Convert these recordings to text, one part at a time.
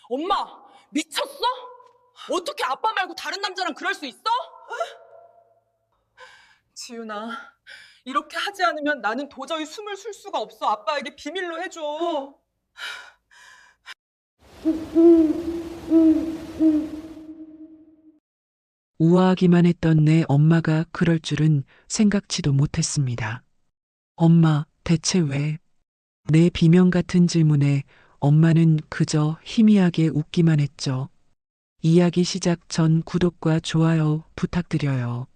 엄마, 미쳤어? 어떻게 아빠 말고 다른 남자랑 그럴 수 있어? 지윤아, 이렇게 하지 않으면 나는 도저히 숨을 쉴 수가 없어. 아빠에게 비밀로 해줘. 우아하기만 했던 내 엄마가 그럴 줄은 생각지도 못했습니다. 엄마, 대체 왜? 내 비명 같은 질문에 엄마는 그저 희미하게 웃기만 했죠. 이야기 시작 전 구독과 좋아요 부탁드려요.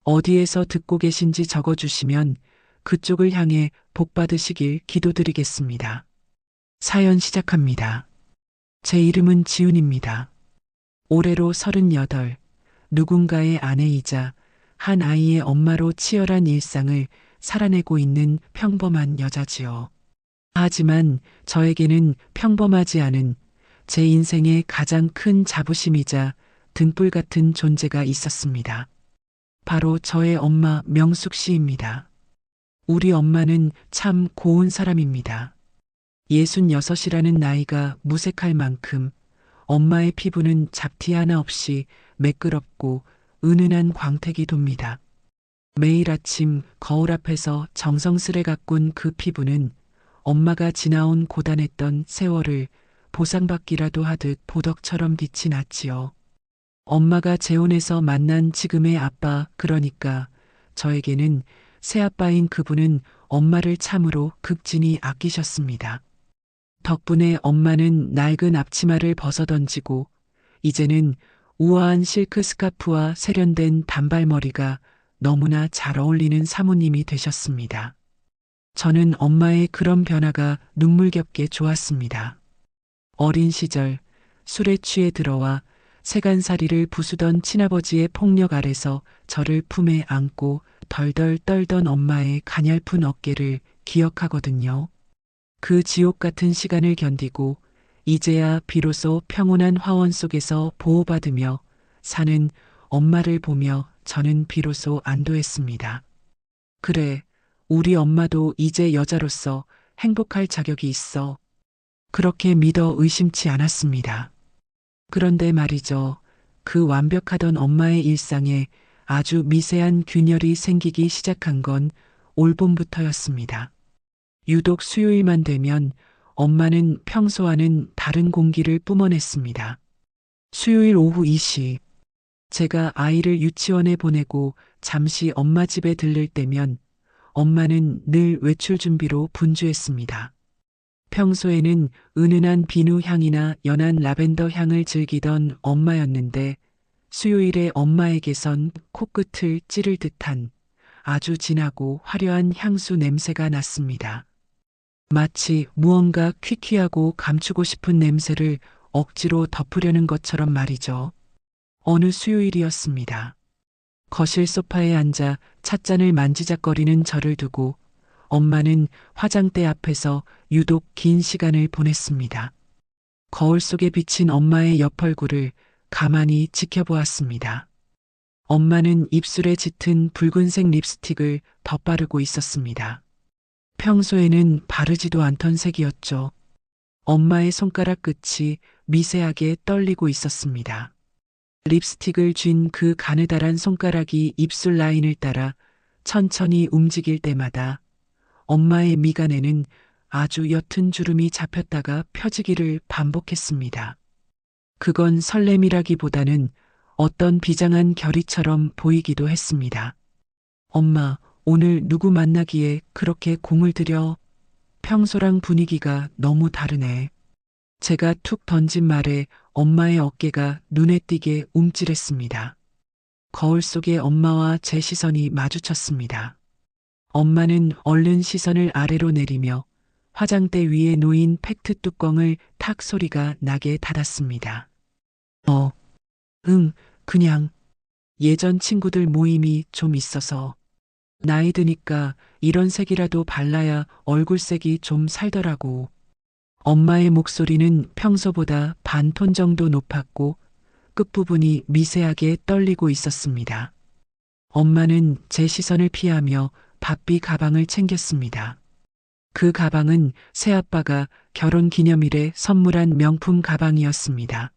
어디에서 듣고 계신지 적어주시면 그쪽을 향해 복 받으시길 기도드리겠습니다. 사연 시작합니다. 제 이름은 지훈입니다. 올해로 38, 누군가의 아내이자 한 아이의 엄마로 치열한 일상을 살아내고 있는 평범한 여자지요. 하지만 저에게는 평범하지 않은 제 인생의 가장 큰 자부심이자 등불 같은 존재가 있었습니다. 바로 저의 엄마 명숙 씨입니다. 우리 엄마는 참 고운 사람입니다. 66이라는 나이가 무색할 만큼 엄마의 피부는 잡티 하나 없이 매끄럽고 은은한 광택이 돕니다. 매일 아침 거울 앞에서 정성스레 가꾼 그 피부는 엄마가 지나온 고단했던 세월을 보상받기라도 하듯 보덕처럼 빛이 났지요. 엄마가 재혼해서 만난 지금의 아빠, 그러니까 저에게는 새아빠인 그분은 엄마를 참으로 극진히 아끼셨습니다. 덕분에 엄마는 낡은 앞치마를 벗어던지고 이제는 우아한 실크 스카프와 세련된 단발머리가 너무나 잘 어울리는 사모님이 되셨습니다. 저는 엄마의 그런 변화가 눈물겹게 좋았습니다. 어린 시절 술에 취해 들어와 세간살이를 부수던 친아버지의 폭력 아래서 저를 품에 안고 덜덜 떨던 엄마의 가냘픈 어깨를 기억하거든요. 그 지옥 같은 시간을 견디고 이제야 비로소 평온한 화원 속에서 보호받으며 사는 엄마를 보며 저는 비로소 안도했습니다. 그래, 우리 엄마도 이제 여자로서 행복할 자격이 있어. 그렇게 믿어 의심치 않았습니다. 그런데 말이죠. 그 완벽하던 엄마의 일상에 아주 미세한 균열이 생기기 시작한 건 올봄부터였습니다. 유독 수요일만 되면 엄마는 평소와는 다른 공기를 뿜어냈습니다. 수요일 오후 2시, 제가 아이를 유치원에 보내고 잠시 엄마 집에 들를 때면 엄마는 늘 외출 준비로 분주했습니다. 평소에는 은은한 비누 향이나 연한 라벤더 향을 즐기던 엄마였는데 수요일에 엄마에게선 코끝을 찌를 듯한 아주 진하고 화려한 향수 냄새가 났습니다. 마치 무언가 퀴퀴하고 감추고 싶은 냄새를 억지로 덮으려는 것처럼 말이죠. 어느 수요일이었습니다. 거실 소파에 앉아 찻잔을 만지작거리는 저를 두고 엄마는 화장대 앞에서 유독 긴 시간을 보냈습니다. 거울 속에 비친 엄마의 옆 얼굴을 가만히 지켜보았습니다. 엄마는 입술에 짙은 붉은색 립스틱을 덧바르고 있었습니다. 평소에는 바르지도 않던 색이었죠. 엄마의 손가락 끝이 미세하게 떨리고 있었습니다. 립스틱을 쥔 그 가느다란 손가락이 입술 라인을 따라 천천히 움직일 때마다 엄마의 미간에는 아주 옅은 주름이 잡혔다가 펴지기를 반복했습니다. 그건 설렘이라기보다는 어떤 비장한 결의처럼 보이기도 했습니다. 엄마, 오늘 누구 만나기에 그렇게 공을 들여? 평소랑 분위기가 너무 다르네. 제가 툭 던진 말에 엄마의 어깨가 눈에 띄게 움찔했습니다. 거울 속에 엄마와 제 시선이 마주쳤습니다. 엄마는 얼른 시선을 아래로 내리며 화장대 위에 놓인 팩트 뚜껑을 탁 소리가 나게 닫았습니다. 그냥 예전 친구들 모임이 좀 있어서 나이 드니까 이런 색이라도 발라야 얼굴색이 좀 살더라고. 엄마의 목소리는 평소보다 반 톤 정도 높았고 끝부분이 미세하게 떨리고 있었습니다. 엄마는 제 시선을 피하며 바삐 가방을 챙겼습니다. 그 가방은 새아빠가 결혼 기념일에 선물한 명품 가방이었습니다.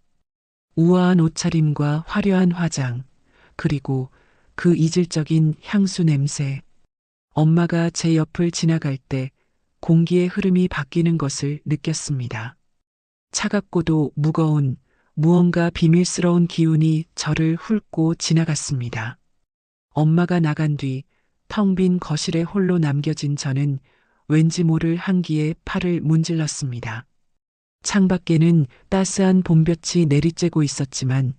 우아한 옷차림과 화려한 화장, 그리고 그 이질적인 향수 냄새. 엄마가 제 옆을 지나갈 때 공기의 흐름이 바뀌는 것을 느꼈습니다. 차갑고도 무거운 무언가 비밀스러운 기운이 저를 훑고 지나갔습니다. 엄마가 나간 뒤 텅 빈 거실에 홀로 남겨진 저는 왠지 모를 한기에 팔을 문질렀습니다. 창밖에는 따스한 봄볕이 내리쬐고 있었지만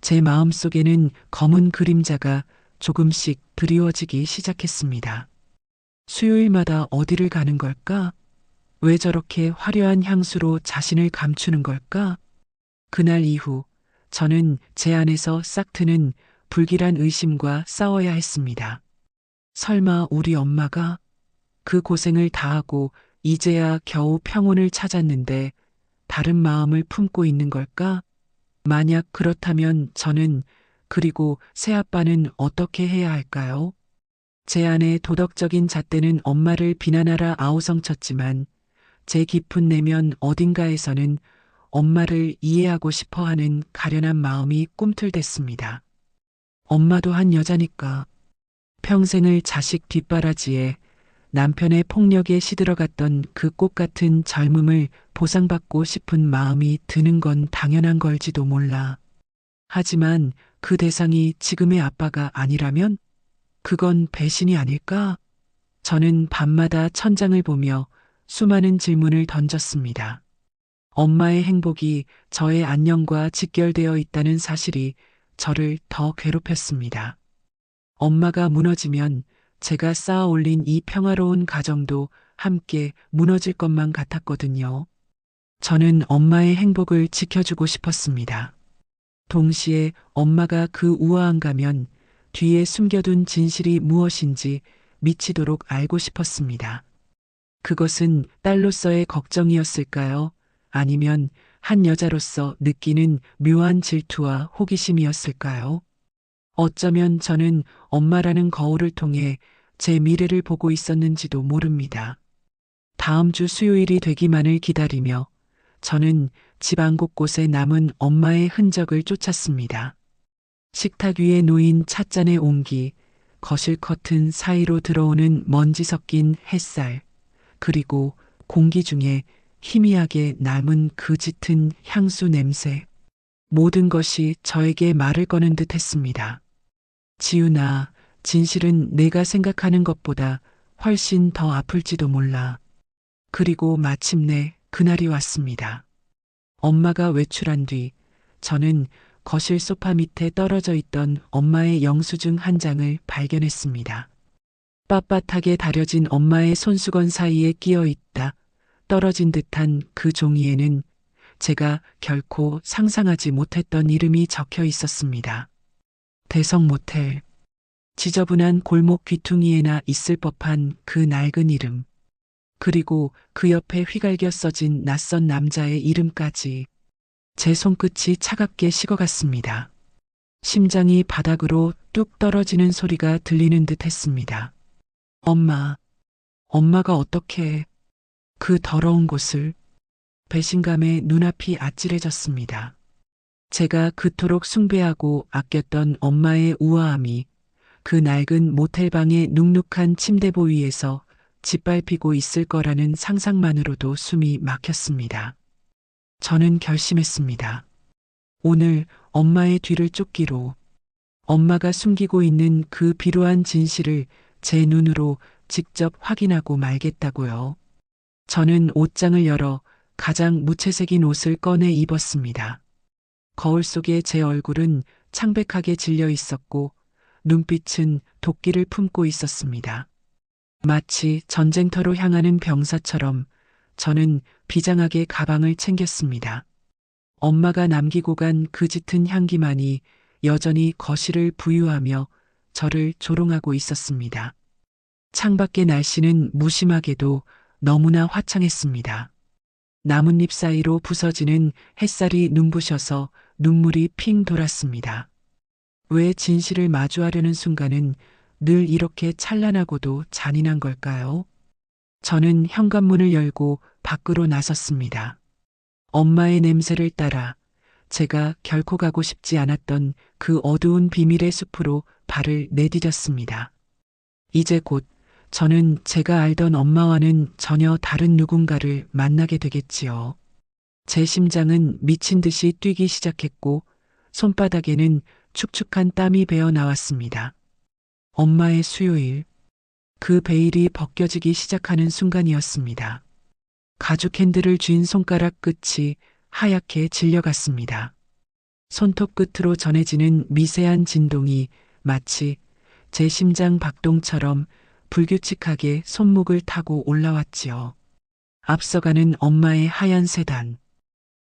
제 마음속에는 검은 그림자가 조금씩 드리워지기 시작했습니다. 수요일마다 어디를 가는 걸까? 왜 저렇게 화려한 향수로 자신을 감추는 걸까? 그날 이후 저는 제 안에서 싹트는 불길한 의심과 싸워야 했습니다. 설마 우리 엄마가 그 고생을 다하고 이제야 겨우 평온을 찾았는데 다른 마음을 품고 있는 걸까? 만약 그렇다면 저는, 그리고 새아빠는 어떻게 해야 할까요? 제 안의 도덕적인 잣대는 엄마를 비난하라 아우성쳤지만 제 깊은 내면 어딘가에서는 엄마를 이해하고 싶어 하는 가련한 마음이 꿈틀댔습니다. 엄마도 한 여자니까 평생을 자식 뒷바라지에 남편의 폭력에 시들어갔던 그 꽃 같은 젊음을 보상받고 싶은 마음이 드는 건 당연한 걸지도 몰라. 하지만 그 대상이 지금의 아빠가 아니라면 그건 배신이 아닐까? 저는 밤마다 천장을 보며 수많은 질문을 던졌습니다. 엄마의 행복이 저의 안녕과 직결되어 있다는 사실이 저를 더 괴롭혔습니다. 엄마가 무너지면 제가 쌓아 올린 이 평화로운 가정도 함께 무너질 것만 같았거든요. 저는 엄마의 행복을 지켜주고 싶었습니다. 동시에 엄마가 그 우아한 가면 뒤에 숨겨둔 진실이 무엇인지 미치도록 알고 싶었습니다. 그것은 딸로서의 걱정이었을까요? 아니면 한 여자로서 느끼는 묘한 질투와 호기심이었을까요? 어쩌면 저는 엄마라는 거울을 통해 제 미래를 보고 있었는지도 모릅니다. 다음 주 수요일이 되기만을 기다리며 저는 집안 곳곳에 남은 엄마의 흔적을 쫓았습니다. 식탁 위에 놓인 찻잔의 온기, 거실 커튼 사이로 들어오는 먼지 섞인 햇살, 그리고 공기 중에 희미하게 남은 그 짙은 향수 냄새. 모든 것이 저에게 말을 거는 듯 했습니다. 지훈아, 진실은 내가 생각하는 것보다 훨씬 더 아플지도 몰라. 그리고 마침내 그날이 왔습니다. 엄마가 외출한 뒤 저는 거실 소파 밑에 떨어져 있던 엄마의 영수증 한 장을 발견했습니다. 빳빳하게 다려진 엄마의 손수건 사이에 끼어 있다 떨어진 듯한 그 종이에는 제가 결코 상상하지 못했던 이름이 적혀 있었습니다. 대성 모텔. 지저분한 골목 귀퉁이에나 있을 법한 그 낡은 이름. 그리고 그 옆에 휘갈겨 써진 낯선 남자의 이름까지. 제 손끝이 차갑게 식어갔습니다. 심장이 바닥으로 뚝 떨어지는 소리가 들리는 듯 했습니다. 엄마가 어떻게 그 더러운 곳을. 배신감에 눈앞이 아찔해졌습니다. 제가 그토록 숭배하고 아꼈던 엄마의 우아함이 그 낡은 모텔방의 눅눅한 침대보 위에서 짓밟히고 있을 거라는 상상만으로도 숨이 막혔습니다. 저는 결심했습니다. 오늘 엄마의 뒤를 쫓기로 엄마가 숨기고 있는 그 비루한 진실을 제 눈으로 직접 확인하고 말겠다고요. 저는 옷장을 열어 가장 무채색인 옷을 꺼내 입었습니다. 거울 속의 제 얼굴은 창백하게 질려 있었고 눈빛은 도끼를 품고 있었습니다. 마치 전쟁터로 향하는 병사처럼 저는 비장하게 가방을 챙겼습니다. 엄마가 남기고 간 그 짙은 향기만이 여전히 거실을 부유하며 저를 조롱하고 있었습니다. 창밖의 날씨는 무심하게도 너무나 화창했습니다. 나뭇잎 사이로 부서지는 햇살이 눈부셔서 눈물이 핑 돌았습니다. 왜 진실을 마주하려는 순간은 늘 이렇게 찬란하고도 잔인한 걸까요? 저는 현관문을 열고 밖으로 나섰습니다. 엄마의 냄새를 따라 제가 결코 가고 싶지 않았던 그 어두운 비밀의 숲으로 발을 내디뎠습니다. 이제 곧 저는 제가 알던 엄마와는 전혀 다른 누군가를 만나게 되겠지요. 제 심장은 미친 듯이 뛰기 시작했고 손바닥에는 축축한 땀이 배어 나왔습니다. 엄마의 수요일, 그 베일이 벗겨지기 시작하는 순간이었습니다. 가죽 캔들을 쥔 손가락 끝이 하얗게 질려갔습니다. 손톱 끝으로 전해지는 미세한 진동이 마치 제 심장 박동처럼 불규칙하게 손목을 타고 올라왔지요. 앞서가는 엄마의 하얀 세단.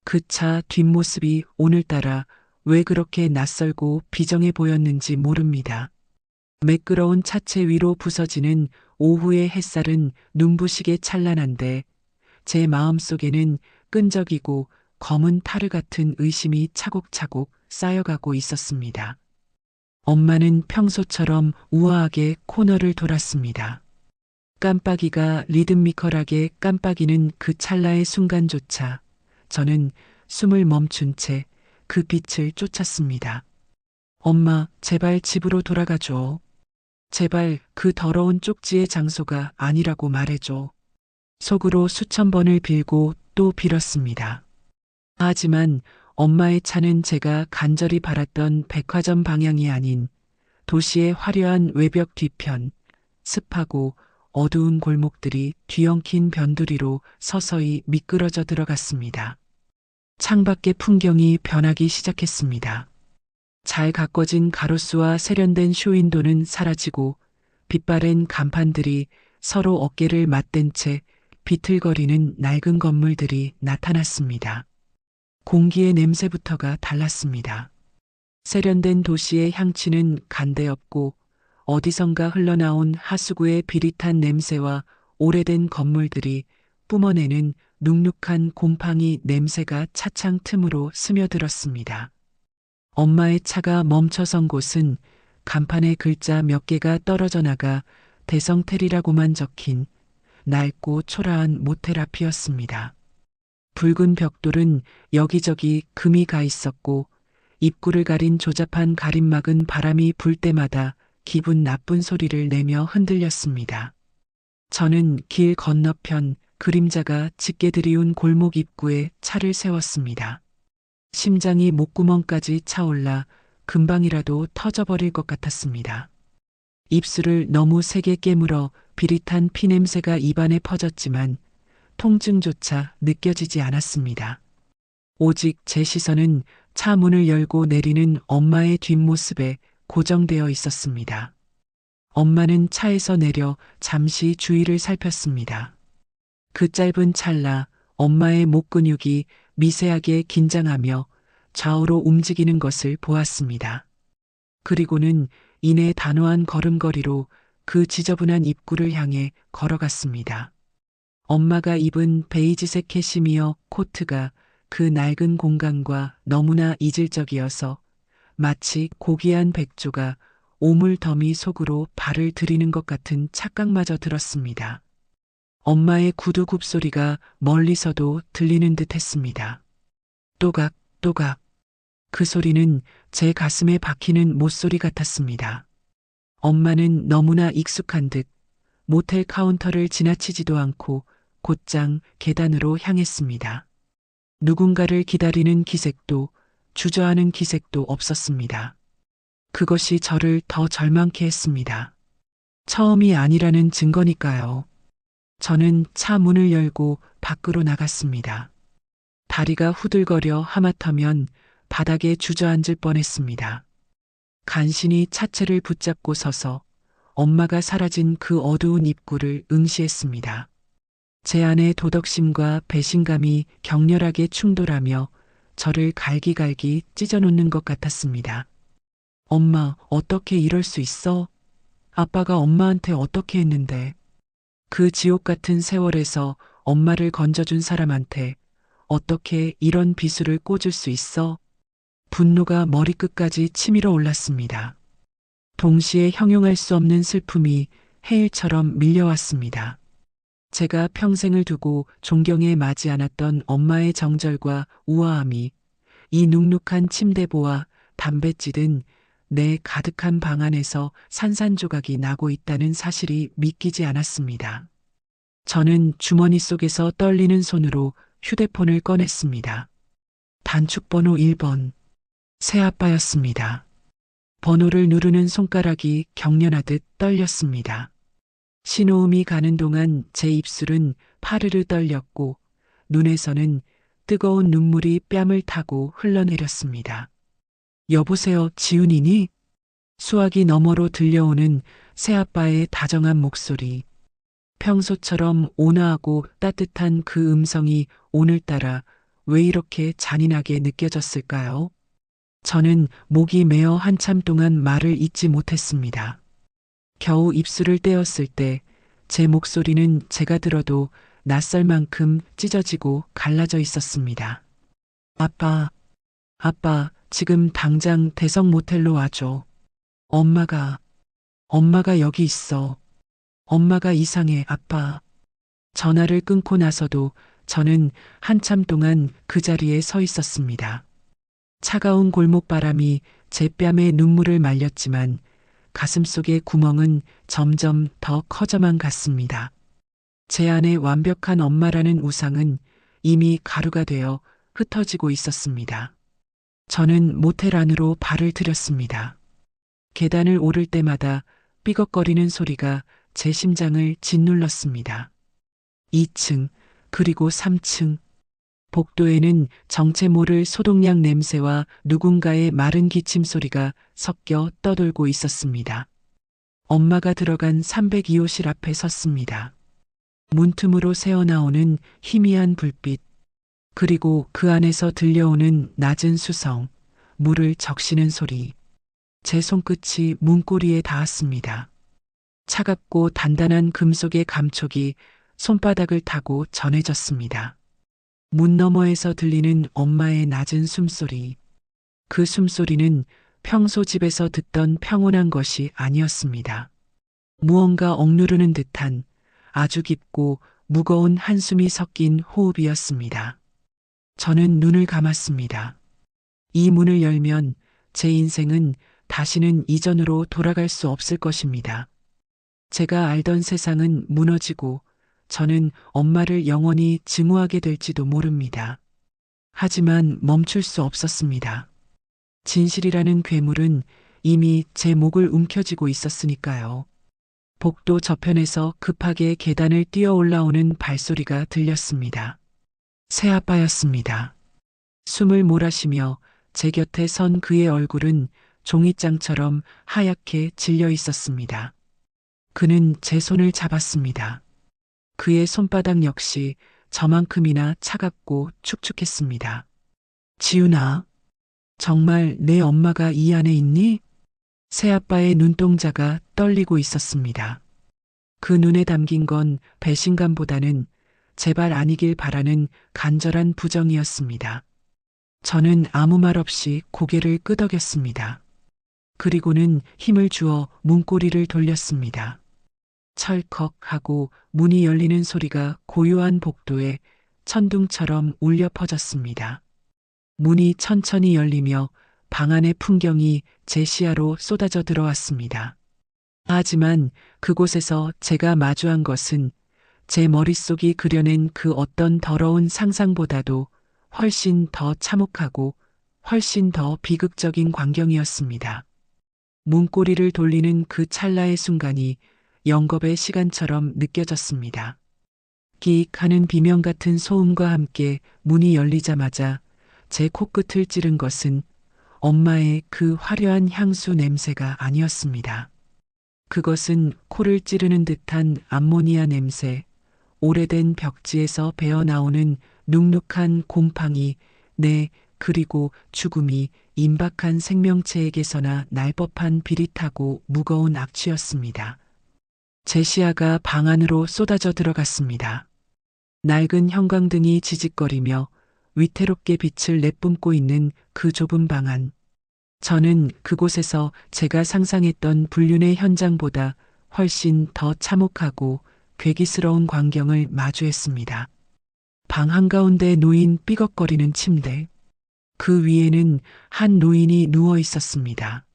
그 차 뒷모습이 오늘따라 왜 그렇게 낯설고 비정해 보였는지 모릅니다. 매끄러운 차체 위로 부서지는 오후의 햇살은 눈부시게 찬란한데 제 마음속에는 끈적이고 검은 타르 같은 의심이 차곡차곡 쌓여가고 있었습니다. 엄마는 평소처럼 우아하게 코너를 돌았습니다. 깜빡이가 리드미컬하게 깜빡이는 그 찰나의 순간조차 저는 숨을 멈춘 채 그 빛을 쫓았습니다. 엄마, 제발 집으로 돌아가줘. 제발 그 더러운 쪽지의 장소가 아니라고 말해줘. 속으로 수천 번을 빌고 또 빌었습니다. 하지만 엄마의 차는 제가 간절히 바랐던 백화점 방향이 아닌 도시의 화려한 외벽 뒤편, 습하고 어두운 골목들이 뒤엉킨 변두리로 서서히 미끄러져 들어갔습니다. 창밖의 풍경이 변하기 시작했습니다. 잘 가꿔진 가로수와 세련된 쇼윈도는 사라지고 빛바랜 간판들이 서로 어깨를 맞댄 채 비틀거리는 낡은 건물들이 나타났습니다. 공기의 냄새부터가 달랐습니다. 세련된 도시의 향취는 간데없고 어디선가 흘러나온 하수구의 비릿한 냄새와 오래된 건물들이 뿜어내는 눅눅한 곰팡이 냄새가 차창 틈으로 스며들었습니다. 엄마의 차가 멈춰선 곳은 간판에 글자 몇 개가 떨어져 나가 대성텔이라고만 적힌 낡고 초라한 모텔 앞이었습니다. 붉은 벽돌은 여기저기 금이 가 있었고 입구를 가린 조잡한 가림막은 바람이 불 때마다 기분 나쁜 소리를 내며 흔들렸습니다. 저는 길 건너편 그림자가 짙게 들이운 골목 입구에 차를 세웠습니다. 심장이 목구멍까지 차올라 금방이라도 터져버릴 것 같았습니다. 입술을 너무 세게 깨물어 비릿한 피냄새가 입안에 퍼졌지만 통증조차 느껴지지 않았습니다. 오직 제 시선은 차 문을 열고 내리는 엄마의 뒷모습에 고정되어 있었습니다. 엄마는 차에서 내려 잠시 주위를 살폈습니다. 그 짧은 찰나 엄마의 목 근육이 미세하게 긴장하며 좌우로 움직이는 것을 보았습니다. 그리고는 이내 단호한 걸음걸이로 그 지저분한 입구를 향해 걸어갔습니다. 엄마가 입은 베이지색 캐시미어 코트가 그 낡은 공간과 너무나 이질적이어서 마치 고귀한 백조가 오물더미 속으로 발을 들이는 것 같은 착각마저 들었습니다. 엄마의 구두 굽소리가 멀리서도 들리는 듯 했습니다. 또각, 또각. 그 소리는 제 가슴에 박히는 못소리 같았습니다. 엄마는 너무나 익숙한 듯 모텔 카운터를 지나치지도 않고 곧장 계단으로 향했습니다. 누군가를 기다리는 기색도 주저하는 기색도 없었습니다. 그것이 저를 더 절망케 했습니다. 처음이 아니라는 증거니까요. 저는 차 문을 열고 밖으로 나갔습니다. 다리가 후들거려 하마터면 바닥에 주저앉을 뻔했습니다. 간신히 차체를 붙잡고 서서 엄마가 사라진 그 어두운 입구를 응시했습니다. 제 안의 도덕심과 배신감이 격렬하게 충돌하며 저를 갈기갈기 찢어놓는 것 같았습니다. 엄마, 어떻게 이럴 수 있어? 아빠가 엄마한테 어떻게 했는데? 그 지옥 같은 세월에서 엄마를 건져준 사람한테 어떻게 이런 비수를 꽂을 수 있어? 분노가 머리끝까지 치밀어 올랐습니다. 동시에 형용할 수 없는 슬픔이 해일처럼 밀려왔습니다. 제가 평생을 두고 존경에 마지 않았던 엄마의 정절과 우아함이 이 눅눅한 침대보와 담배 찌든 내 가득한 방 안에서 산산조각이 나고 있다는 사실이 믿기지 않았습니다. 저는 주머니 속에서 떨리는 손으로 휴대폰을 꺼냈습니다. 단축번호 1번. 새아빠였습니다. 번호를 누르는 손가락이 경련하듯 떨렸습니다. 신호음이 가는 동안 제 입술은 파르르 떨렸고 눈에서는 뜨거운 눈물이 뺨을 타고 흘러내렸습니다. 여보세요, 지훈이니? 수화기 너머로 들려오는 새아빠의 다정한 목소리. 평소처럼 온화하고 따뜻한 그 음성이 오늘따라 왜 이렇게 잔인하게 느껴졌을까요? 저는 목이 메어 한참 동안 말을 잇지 못했습니다. 겨우 입술을 떼었을 때 제 목소리는 제가 들어도 낯설 만큼 찢어지고 갈라져 있었습니다. 아빠, 지금 당장 대성 모텔로 와줘. 엄마가 여기 있어. 엄마가 이상해, 아빠. 전화를 끊고 나서도 저는 한참 동안 그 자리에 서 있었습니다. 차가운 골목바람이 제 뺨에 눈물을 말렸지만 가슴속의 구멍은 점점 더 커져만 갔습니다. 제 안에 완벽한 엄마라는 우상은 이미 가루가 되어 흩어지고 있었습니다. 저는 모텔 안으로 발을 들였습니다. 계단을 오를 때마다 삐걱거리는 소리가 제 심장을 짓눌렀습니다. 2층, 그리고 3층. 복도에는 정체 모를 소독약 냄새와 누군가의 마른 기침 소리가 섞여 떠돌고 있었습니다. 엄마가 들어간 302호실 앞에 섰습니다. 문틈으로 새어나오는 희미한 불빛, 그리고 그 안에서 들려오는 낮은 수성, 물을 적시는 소리. 제 손끝이 문고리에 닿았습니다. 차갑고 단단한 금속의 감촉이 손바닥을 타고 전해졌습니다. 문 너머에서 들리는 엄마의 낮은 숨소리. 그 숨소리는 평소 집에서 듣던 평온한 것이 아니었습니다. 무언가 억누르는 듯한 아주 깊고 무거운 한숨이 섞인 호흡이었습니다. 저는 눈을 감았습니다. 이 문을 열면 제 인생은 다시는 이전으로 돌아갈 수 없을 것입니다. 제가 알던 세상은 무너지고 저는 엄마를 영원히 증오하게 될지도 모릅니다. 하지만 멈출 수 없었습니다. 진실이라는 괴물은 이미 제 목을 움켜쥐고 있었으니까요. 복도 저편에서 급하게 계단을 뛰어 올라오는 발소리가 들렸습니다. 새아빠였습니다. 숨을 몰아쉬며 제 곁에 선 그의 얼굴은 종이장처럼 하얗게 질려 있었습니다. 그는 제 손을 잡았습니다. 그의 손바닥 역시 저만큼이나 차갑고 축축했습니다. 지훈아, 정말 내 엄마가 이 안에 있니? 새아빠의 눈동자가 떨리고 있었습니다. 그 눈에 담긴 건 배신감보다는 제발 아니길 바라는 간절한 부정이었습니다. 저는 아무 말 없이 고개를 끄덕였습니다. 그리고는 힘을 주어 문고리를 돌렸습니다. 철컥 하고 문이 열리는 소리가 고요한 복도에 천둥처럼 울려 퍼졌습니다. 문이 천천히 열리며 방 안의 풍경이 제 시야로 쏟아져 들어왔습니다. 하지만 그곳에서 제가 마주한 것은 제 머릿속이 그려낸 그 어떤 더러운 상상보다도 훨씬 더 참혹하고 훨씬 더 비극적인 광경이었습니다. 문고리를 돌리는 그 찰나의 순간이 영겁의 시간처럼 느껴졌습니다. 끼익 하는 비명 같은 소음과 함께 문이 열리자마자 제 코끝을 찌른 것은 엄마의 그 화려한 향수 냄새가 아니었습니다. 그것은 코를 찌르는 듯한 암모니아 냄새, 오래된 벽지에서 배어나오는 눅눅한 곰팡이, 그리고 죽음이 임박한 생명체에게서나 날 법한 비릿하고 무거운 악취였습니다. 제 시야가 방 안으로 쏟아져 들어갔습니다. 낡은 형광등이 지직거리며 위태롭게 빛을 내뿜고 있는 그 좁은 방 안. 저는 그곳에서 제가 상상했던 불륜의 현장보다 훨씬 더 참혹하고 괴기스러운 광경을 마주했습니다. 방 한가운데 놓인 삐걱거리는 침대. 그 위에는 한 노인이 누워 있었습니다.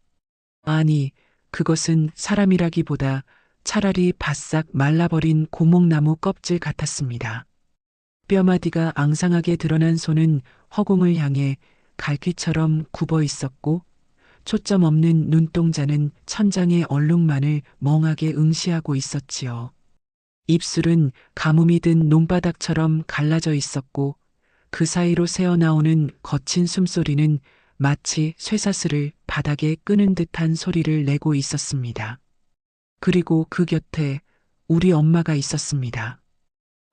아니, 그것은 사람이라기보다 차라리 바싹 말라버린 고목나무 껍질 같았습니다. 뼈마디가 앙상하게 드러난 손은 허공을 향해 갈퀴처럼 굽어 있었고, 초점 없는 눈동자는 천장의 얼룩만을 멍하게 응시하고 있었지요. 입술은 가뭄이 든 논바닥처럼 갈라져 있었고, 그 사이로 새어나오는 거친 숨소리는 마치 쇠사슬을 바닥에 끄는 듯한 소리를 내고 있었습니다. 그리고 그 곁에 우리 엄마가 있었습니다.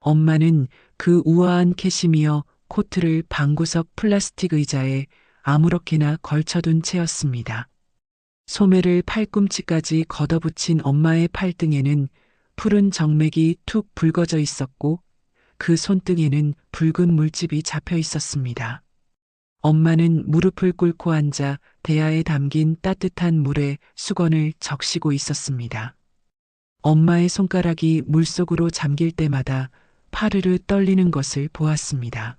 엄마는 그 우아한 캐시미어 코트를 방구석 플라스틱 의자에 아무렇게나 걸쳐둔 채였습니다. 소매를 팔꿈치까지 걷어붙인 엄마의 팔등에는 푸른 정맥이 툭 붉어져 있었고 그 손등에는 붉은 물집이 잡혀 있었습니다. 엄마는 무릎을 꿇고 앉아 대야에 담긴 따뜻한 물에 수건을 적시고 있었습니다. 엄마의 손가락이 물속으로 잠길 때마다 파르르 떨리는 것을 보았습니다.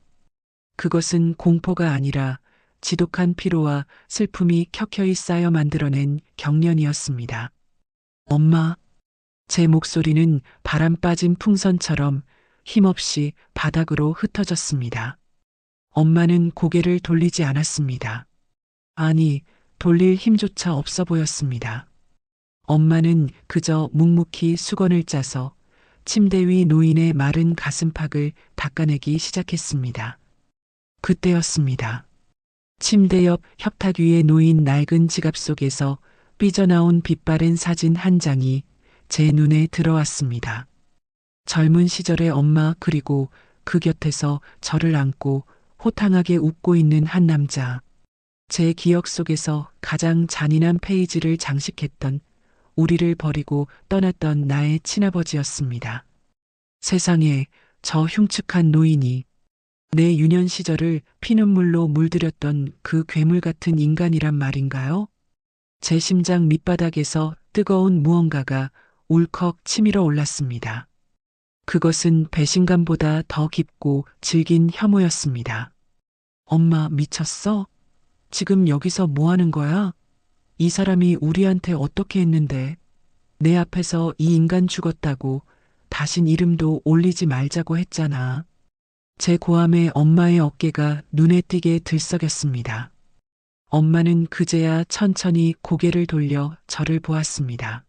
그것은 공포가 아니라 지독한 피로와 슬픔이 켜켜이 쌓여 만들어낸 경련이었습니다. 엄마, 제 목소리는 바람 빠진 풍선처럼 힘없이 바닥으로 흩어졌습니다. 엄마는 고개를 돌리지 않았습니다. 아니, 돌릴 힘조차 없어 보였습니다. 엄마는 그저 묵묵히 수건을 짜서 침대 위 노인의 마른 가슴팍을 닦아내기 시작했습니다. 그때였습니다. 침대 옆 협탁 위에 놓인 낡은 지갑 속에서 삐져나온 빛바랜 사진 한 장이 제 눈에 들어왔습니다. 젊은 시절의 엄마 그리고 그 곁에서 저를 안고 호탕하게 웃고 있는 한 남자. 제 기억 속에서 가장 잔인한 페이지를 장식했던 우리를 버리고 떠났던 나의 친아버지였습니다. 세상에 저 흉측한 노인이 내 유년 시절을 피눈물로 물들였던 그 괴물 같은 인간이란 말인가요? 제 심장 밑바닥에서 뜨거운 무언가가 울컥 치밀어 올랐습니다. 그것은 배신감보다 더 깊고 질긴 혐오였습니다. 엄마 미쳤어? 지금 여기서 뭐 하는 거야? 이 사람이 우리한테 어떻게 했는데? 내 앞에서 이 인간 죽었다고 다신 이름도 올리지 말자고 했잖아. 제 고함에 엄마의 어깨가 눈에 띄게 들썩였습니다. 엄마는 그제야 천천히 고개를 돌려 저를 보았습니다.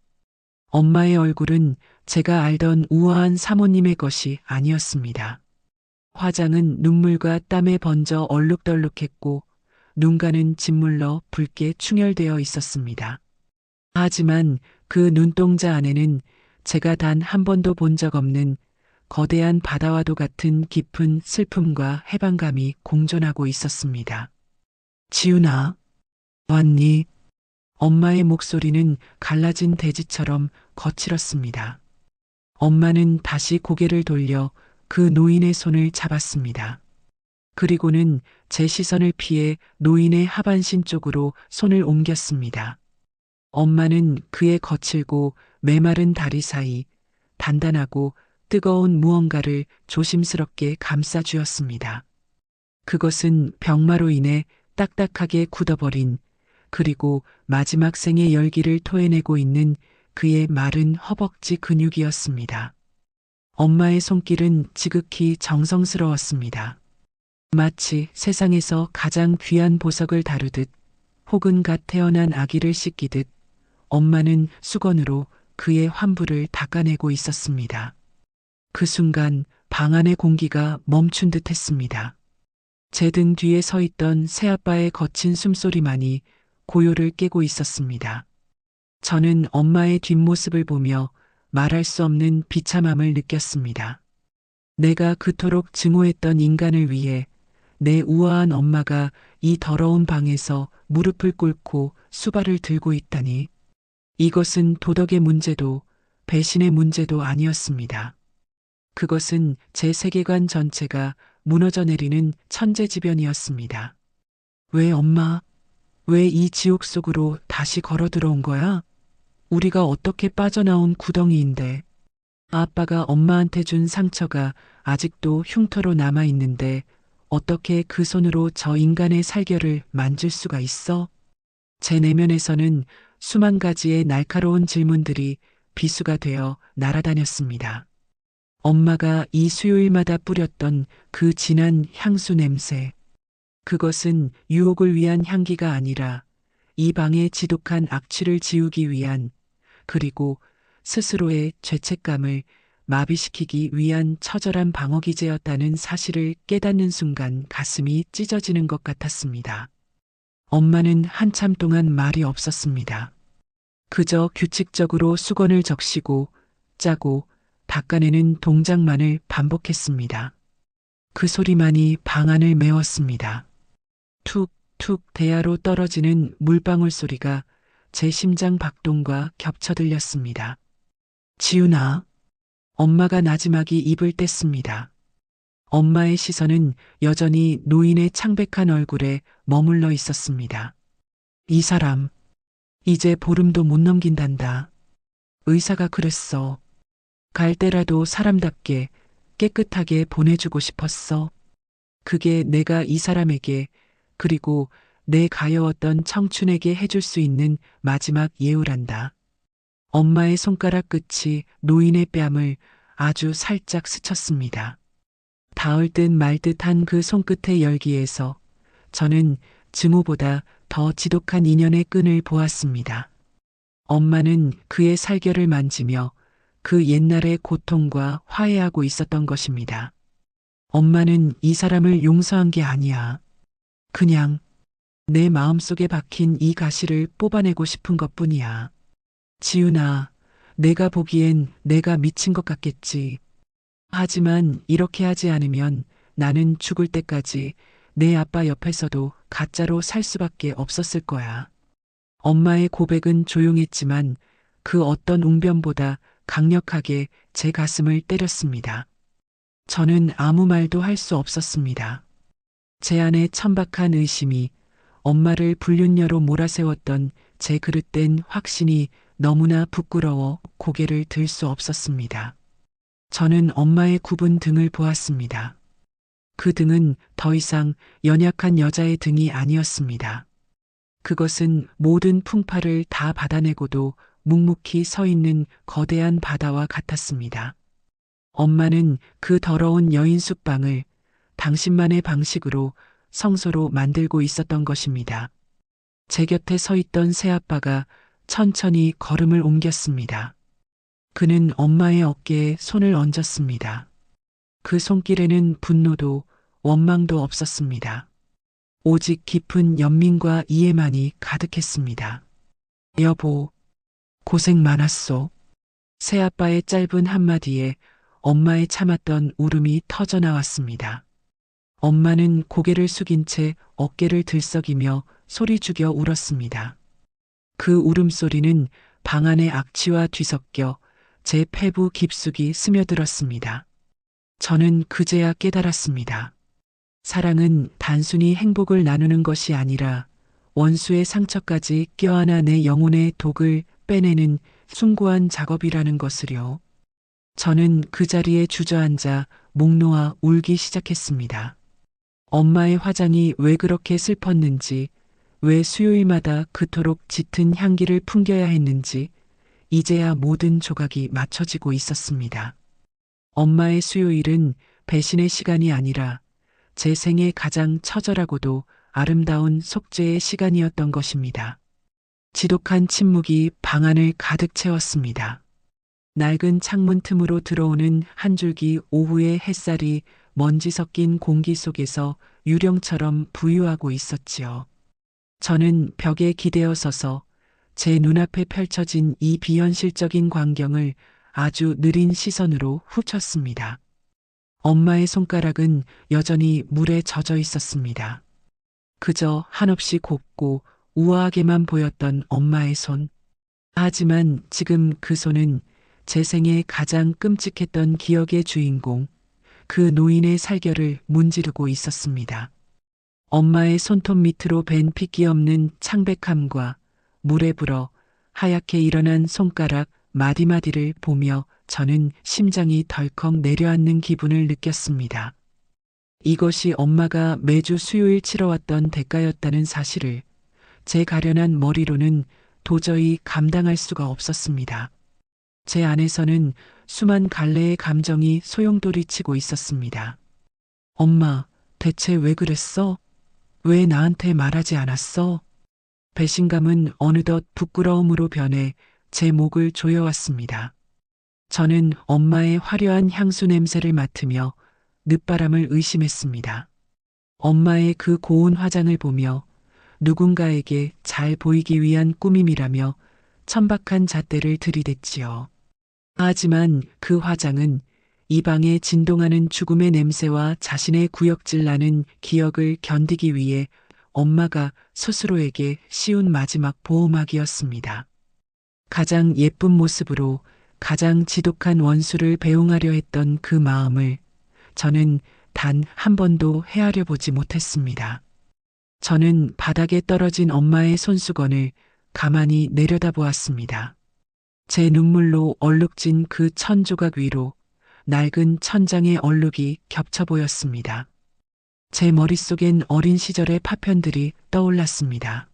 엄마의 얼굴은 제가 알던 우아한 사모님의 것이 아니었습니다. 화장은 눈물과 땀에 번져 얼룩덜룩했고 눈가는 짓물러 붉게 충혈되어 있었습니다. 하지만 그 눈동자 안에는 제가 단 한 번도 본 적 없는 거대한 바다와도 같은 깊은 슬픔과 해방감이 공존하고 있었습니다. 지훈아, 왔니? 엄마의 목소리는 갈라진 대지처럼 거칠었습니다. 엄마는 다시 고개를 돌려 그 노인의 손을 잡았습니다. 그리고는 제 시선을 피해 노인의 하반신 쪽으로 손을 옮겼습니다. 엄마는 그의 거칠고 메마른 다리 사이 단단하고 뜨거운 무언가를 조심스럽게 감싸 주었습니다. 그것은 병마로 인해 딱딱하게 굳어버린 그리고 마지막 생의 열기를 토해내고 있는 그의 마른 허벅지 근육이었습니다. 엄마의 손길은 지극히 정성스러웠습니다. 마치 세상에서 가장 귀한 보석을 다루듯 혹은 갓 태어난 아기를 씻기듯 엄마는 수건으로 그의 환부를 닦아내고 있었습니다. 그 순간 방 안의 공기가 멈춘 듯 했습니다. 제 등 뒤에 서 있던 새아빠의 거친 숨소리만이 고요를 깨고 있었습니다. 저는 엄마의 뒷모습을 보며 말할 수 없는 비참함을 느꼈습니다. 내가 그토록 증오했던 인간을 위해 내 우아한 엄마가 이 더러운 방에서 무릎을 꿇고 수발을 들고 있다니. 이것은 도덕의 문제도 배신의 문제도 아니었습니다. 그것은 제 세계관 전체가 무너져 내리는 천재지변이었습니다. 왜 엄마? 왜 이 지옥 속으로 다시 걸어 들어온 거야? 우리가 어떻게 빠져나온 구덩이인데. 아빠가 엄마한테 준 상처가 아직도 흉터로 남아 있는데 어떻게 그 손으로 저 인간의 살결을 만질 수가 있어? 제 내면에서는 수만 가지의 날카로운 질문들이 비수가 되어 날아다녔습니다. 엄마가 이 수요일마다 뿌렸던 그 진한 향수 냄새. 그것은 유혹을 위한 향기가 아니라 이 방의 지독한 악취를 지우기 위한, 그리고 스스로의 죄책감을 마비시키기 위한 처절한 방어기제였다는 사실을 깨닫는 순간 가슴이 찢어지는 것 같았습니다. 엄마는 한참 동안 말이 없었습니다. 그저 규칙적으로 수건을 적시고 짜고 닦아내는 동작만을 반복했습니다. 그 소리만이 방 안을 메웠습니다. 툭툭 대야로 떨어지는 물방울 소리가 제 심장 박동과 겹쳐 들렸습니다. 지훈아. 엄마가 나지막이 입을 뗐습니다. 엄마의 시선은 여전히 노인의 창백한 얼굴에 머물러 있었습니다. 이 사람, 이제 보름도 못 넘긴단다. 의사가 그랬어. 갈 때라도 사람답게 깨끗하게 보내주고 싶었어. 그게 내가 이 사람에게, 그리고 내 가여웠던 청춘에게 해줄 수 있는 마지막 예우란다. 엄마의 손가락 끝이 노인의 뺨을 아주 살짝 스쳤습니다. 닿을 듯 말 듯한 그 손끝의 열기에서 저는 증오보다 더 지독한 인연의 끈을 보았습니다. 엄마는 그의 살결을 만지며 그 옛날의 고통과 화해하고 있었던 것입니다. 엄마는 이 사람을 용서한 게 아니야. 그냥 내 마음속에 박힌 이 가시를 뽑아내고 싶은 것뿐이야. 지훈아, 내가 보기엔 내가 미친 것 같겠지. 하지만 이렇게 하지 않으면 나는 죽을 때까지 내 아빠 옆에서도 가짜로 살 수밖에 없었을 거야. 엄마의 고백은 조용했지만 그 어떤 웅변보다 강력하게 제 가슴을 때렸습니다. 저는 아무 말도 할 수 없었습니다. 제 안에 천박한 의심이, 엄마를 불륜녀로 몰아세웠던 제 그릇된 확신이 너무나 부끄러워 고개를 들 수 없었습니다. 저는 엄마의 굽은 등을 보았습니다. 그 등은 더 이상 연약한 여자의 등이 아니었습니다. 그것은 모든 풍파를 다 받아내고도 묵묵히 서 있는 거대한 바다와 같았습니다. 엄마는 그 더러운 여인 숲방을 당신만의 방식으로 성소로 만들고 있었던 것입니다. 제 곁에 서 있던 새아빠가 천천히 걸음을 옮겼습니다. 그는 엄마의 어깨에 손을 얹었습니다. 그 손길에는 분노도 원망도 없었습니다. 오직 깊은 연민과 이해만이 가득했습니다. 여보, 고생 많았소. 새아빠의 짧은 한마디에 엄마의 참았던 울음이 터져 나왔습니다. 엄마는 고개를 숙인 채 어깨를 들썩이며 소리 죽여 울었습니다. 그 울음소리는 방 안의 악취와 뒤섞여 제 폐부 깊숙이 스며들었습니다. 저는 그제야 깨달았습니다. 사랑은 단순히 행복을 나누는 것이 아니라 원수의 상처까지 껴안아 내 영혼의 독을 빼내는 숭고한 작업이라는 것을요. 저는 그 자리에 주저앉아 목 놓아 울기 시작했습니다. 엄마의 화장이 왜 그렇게 슬펐는지, 왜 수요일마다 그토록 짙은 향기를 풍겨야 했는지, 이제야 모든 조각이 맞춰지고 있었습니다. 엄마의 수요일은 배신의 시간이 아니라 제 생애 가장 처절하고도 아름다운 속죄의 시간이었던 것입니다. 지독한 침묵이 방 안을 가득 채웠습니다. 낡은 창문 틈으로 들어오는 한 줄기 오후의 햇살이 먼지 섞인 공기 속에서 유령처럼 부유하고 있었지요. 저는 벽에 기대어 서서 제 눈앞에 펼쳐진 이 비현실적인 광경을 아주 느린 시선으로 훑었습니다. 엄마의 손가락은 여전히 물에 젖어 있었습니다. 그저 한없이 곱고 우아하게만 보였던 엄마의 손. 하지만 지금 그 손은 제 생에 가장 끔찍했던 기억의 주인공, 그 노인의 살결을 문지르고 있었습니다. 엄마의 손톱 밑으로 밴 핏기 없는 창백함과 물에 불어 하얗게 일어난 손가락 마디마디를 보며 저는 심장이 덜컥 내려앉는 기분을 느꼈습니다. 이것이 엄마가 매주 수요일 치러왔던 대가였다는 사실을 제 가련한 머리로는 도저히 감당할 수가 없었습니다. 제 안에서는 수만 갈래의 감정이 소용돌이치고 있었습니다. 엄마, 대체 왜 그랬어? 왜 나한테 말하지 않았어? 배신감은 어느덧 부끄러움으로 변해 제 목을 조여왔습니다. 저는 엄마의 화려한 향수 냄새를 맡으며 늦바람을 의심했습니다. 엄마의 그 고운 화장을 보며 누군가에게 잘 보이기 위한 꾸밈이라며 천박한 잣대를 들이댔지요. 하지만 그 화장은 이 방에 진동하는 죽음의 냄새와 자신의 구역질 나는 기억을 견디기 위해 엄마가 스스로에게 씌운 마지막 보호막이었습니다. 가장 예쁜 모습으로 가장 지독한 원수를 배웅하려 했던 그 마음을 저는 단 한 번도 헤아려 보지 못했습니다. 저는 바닥에 떨어진 엄마의 손수건을 가만히 내려다보았습니다. 제 눈물로 얼룩진 그 천조각 위로 낡은 천장의 얼룩이 겹쳐 보였습니다. 제 머릿속엔 어린 시절의 파편들이 떠올랐습니다.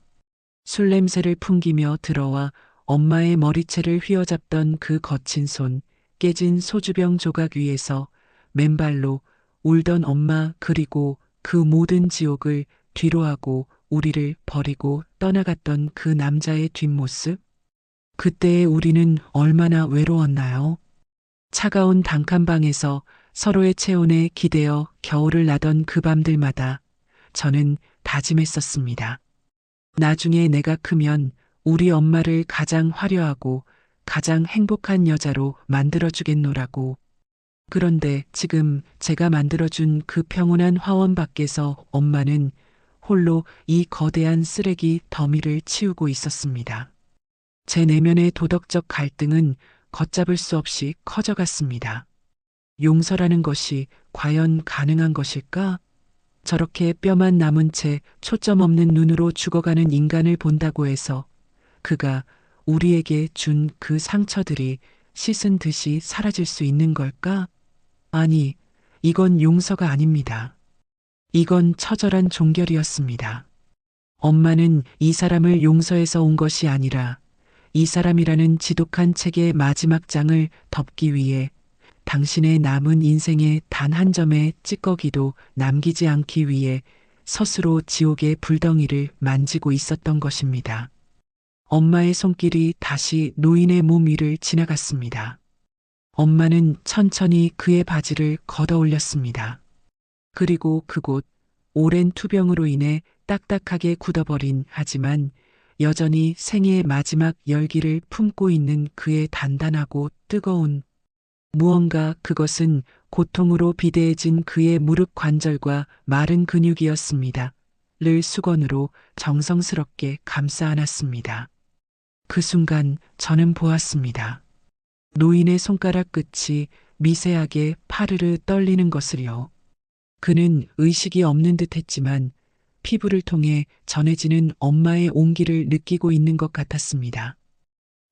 술 냄새를 풍기며 들어와 엄마의 머리채를 휘어잡던 그 거친 손, 깨진 소주병 조각 위에서 맨발로 울던 엄마, 그리고 그 모든 지옥을 뒤로하고 우리를 버리고 떠나갔던 그 남자의 뒷모습? 그때의 우리는 얼마나 외로웠나요? 차가운 단칸방에서 서로의 체온에 기대어 겨울을 나던 그 밤들마다 저는 다짐했었습니다. 나중에 내가 크면 우리 엄마를 가장 화려하고 가장 행복한 여자로 만들어주겠노라고. 그런데 지금 제가 만들어준 그 평온한 화원 밖에서 엄마는 홀로 이 거대한 쓰레기 더미를 치우고 있었습니다. 제 내면의 도덕적 갈등은 걷잡을 수 없이 커져갔습니다. 용서라는 것이 과연 가능한 것일까? 저렇게 뼈만 남은 채 초점 없는 눈으로 죽어가는 인간을 본다고 해서 그가 우리에게 준 그 상처들이 씻은 듯이 사라질 수 있는 걸까? 아니, 이건 용서가 아닙니다. 이건 처절한 종결이었습니다. 엄마는 이 사람을 용서해서 온 것이 아니라 이 사람이라는 지독한 책의 마지막 장을 덮기 위해 당신의 남은 인생의 단 한 점의 찌꺼기도 남기지 않기 위해 스스로 지옥의 불덩이를 만지고 있었던 것입니다. 엄마의 손길이 다시 노인의 몸 위를 지나갔습니다. 엄마는 천천히 그의 바지를 걷어 올렸습니다. 그리고 그곳 오랜 투병으로 인해 딱딱하게 굳어버린, 하지만 여전히 생애의 마지막 열기를 품고 있는 그의 단단하고 뜨거운 무언가, 그것은 고통으로 비대해진 그의 무릎 관절과 마른 근육이었습니다. 를 수건으로 정성스럽게 감싸 안았습니다. 그 순간 저는 보았습니다. 노인의 손가락 끝이 미세하게 파르르 떨리는 것을요. 그는 의식이 없는 듯 했지만 피부를 통해 전해지는 엄마의 온기를 느끼고 있는 것 같았습니다.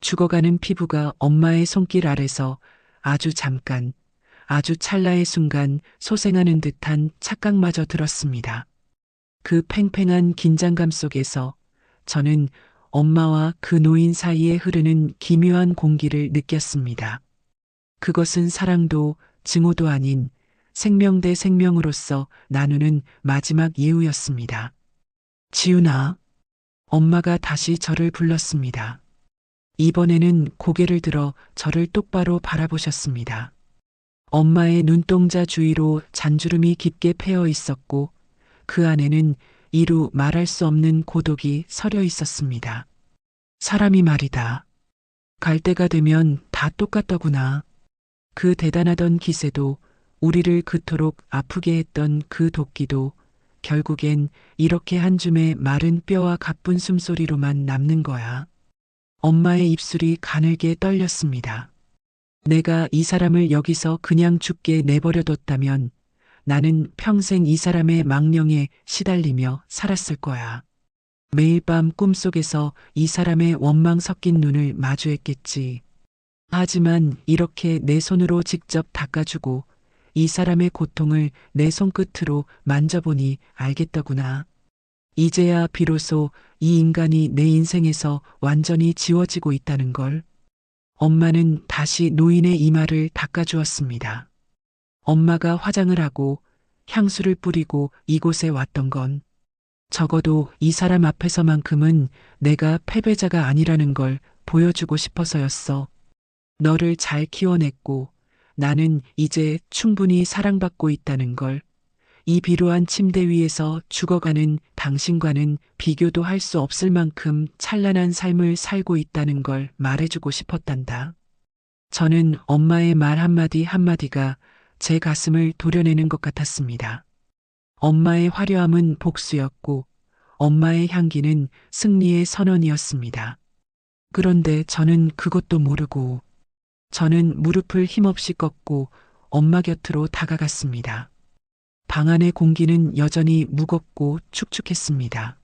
죽어가는 피부가 엄마의 손길 아래서 아주 잠깐, 아주 찰나의 순간 소생하는 듯한 착각마저 들었습니다. 그 팽팽한 긴장감 속에서 저는 엄마와 그 노인 사이에 흐르는 기묘한 공기를 느꼈습니다. 그것은 사랑도 증오도 아닌 생명 대 생명으로서 나누는 마지막 예우였습니다. 지훈아, 엄마가 다시 저를 불렀습니다. 이번에는 고개를 들어 저를 똑바로 바라보셨습니다. 엄마의 눈동자 주위로 잔주름이 깊게 패어 있었고 그 안에는 이루 말할 수 없는 고독이 서려 있었습니다. 사람이 말이다. 갈 때가 되면 다 똑같더구나. 그 대단하던 기세도, 우리를 그토록 아프게 했던 그 도끼도 결국엔 이렇게 한 줌의 마른 뼈와 가쁜 숨소리로만 남는 거야. 엄마의 입술이 가늘게 떨렸습니다. 내가 이 사람을 여기서 그냥 죽게 내버려뒀다면 나는 평생 이 사람의 망령에 시달리며 살았을 거야. 매일 밤 꿈속에서 이 사람의 원망 섞인 눈을 마주했겠지. 하지만 이렇게 내 손으로 직접 닦아주고 이 사람의 고통을 내 손끝으로 만져보니 알겠더구나. 이제야 비로소 이 인간이 내 인생에서 완전히 지워지고 있다는 걸. 엄마는 다시 노인의 이마를 닦아주었습니다. 엄마가 화장을 하고 향수를 뿌리고 이곳에 왔던 건 적어도 이 사람 앞에서만큼은 내가 패배자가 아니라는 걸 보여주고 싶어서였어. 너를 잘 키워냈고 나는 이제 충분히 사랑받고 있다는 걸. 이 비루한 침대 위에서 죽어가는 당신과는 비교도 할 수 없을 만큼 찬란한 삶을 살고 있다는 걸 말해주고 싶었단다. 저는 엄마의 말 한마디 한마디가 제 가슴을 도려내는 것 같았습니다. 엄마의 화려함은 복수였고 엄마의 향기는 승리의 선언이었습니다. 그런데 저는 그것도 모르고 저는 무릎을 힘없이 꺾고 엄마 곁으로 다가갔습니다. 방 안의 공기는 여전히 무겁고 축축했습니다.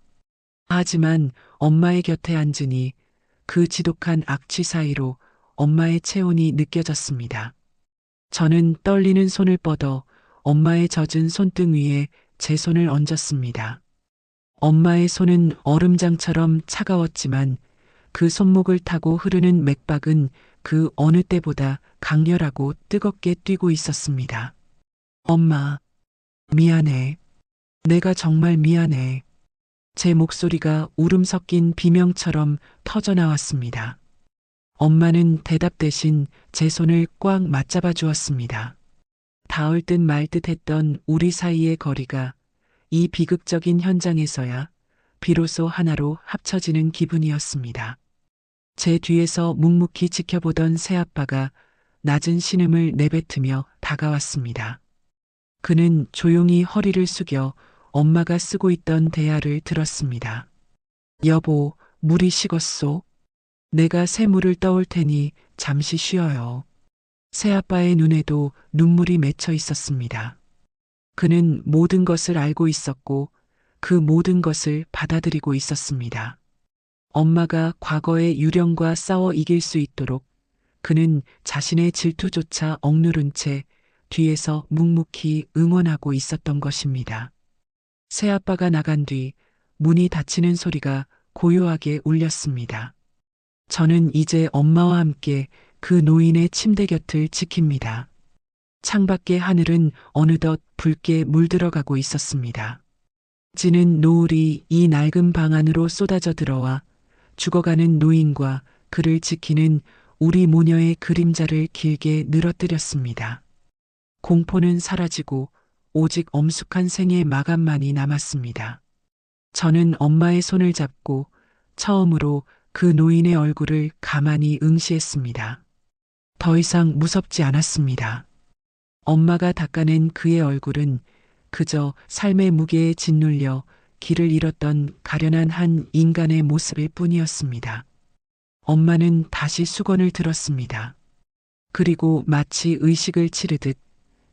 하지만 엄마의 곁에 앉으니 그 지독한 악취 사이로 엄마의 체온이 느껴졌습니다. 저는 떨리는 손을 뻗어 엄마의 젖은 손등 위에 제 손을 얹었습니다. 엄마의 손은 얼음장처럼 차가웠지만 그 손목을 타고 흐르는 맥박은 그 어느 때보다 강렬하고 뜨겁게 뛰고 있었습니다. 엄마, 미안해. 내가 정말 미안해. 제 목소리가 울음 섞인 비명처럼 터져나왔습니다. 엄마는 대답 대신 제 손을 꽉 맞잡아 주었습니다. 닿을 듯 말 듯 했던 우리 사이의 거리가 이 비극적인 현장에서야 비로소 하나로 합쳐지는 기분이었습니다. 제 뒤에서 묵묵히 지켜보던 새아빠가 낮은 신음을 내뱉으며 다가왔습니다. 그는 조용히 허리를 숙여 엄마가 쓰고 있던 대야를 들었습니다. 여보, 물이 식었소? 내가 새 물을 떠올 테니 잠시 쉬어요. 새아빠의 눈에도 눈물이 맺혀 있었습니다. 그는 모든 것을 알고 있었고 그 모든 것을 받아들이고 있었습니다. 엄마가 과거의 유령과 싸워 이길 수 있도록 그는 자신의 질투조차 억누른 채 뒤에서 묵묵히 응원하고 있었던 것입니다. 새아빠가 나간 뒤 문이 닫히는 소리가 고요하게 울렸습니다. 저는 이제 엄마와 함께 그 노인의 침대 곁을 지킵니다. 창밖의 하늘은 어느덧 붉게 물들어가고 있었습니다. 지는 노을이 이 낡은 방 안으로 쏟아져 들어와 죽어가는 노인과 그를 지키는 우리 모녀의 그림자를 길게 늘어뜨렸습니다. 공포는 사라지고 오직 엄숙한 생의 마감만이 남았습니다. 저는 엄마의 손을 잡고 처음으로 그 노인의 얼굴을 가만히 응시했습니다. 더 이상 무섭지 않았습니다. 엄마가 닦아낸 그의 얼굴은 그저 삶의 무게에 짓눌려 길을 잃었던 가련한 한 인간의 모습일 뿐이었습니다. 엄마는 다시 수건을 들었습니다. 그리고 마치 의식을 치르듯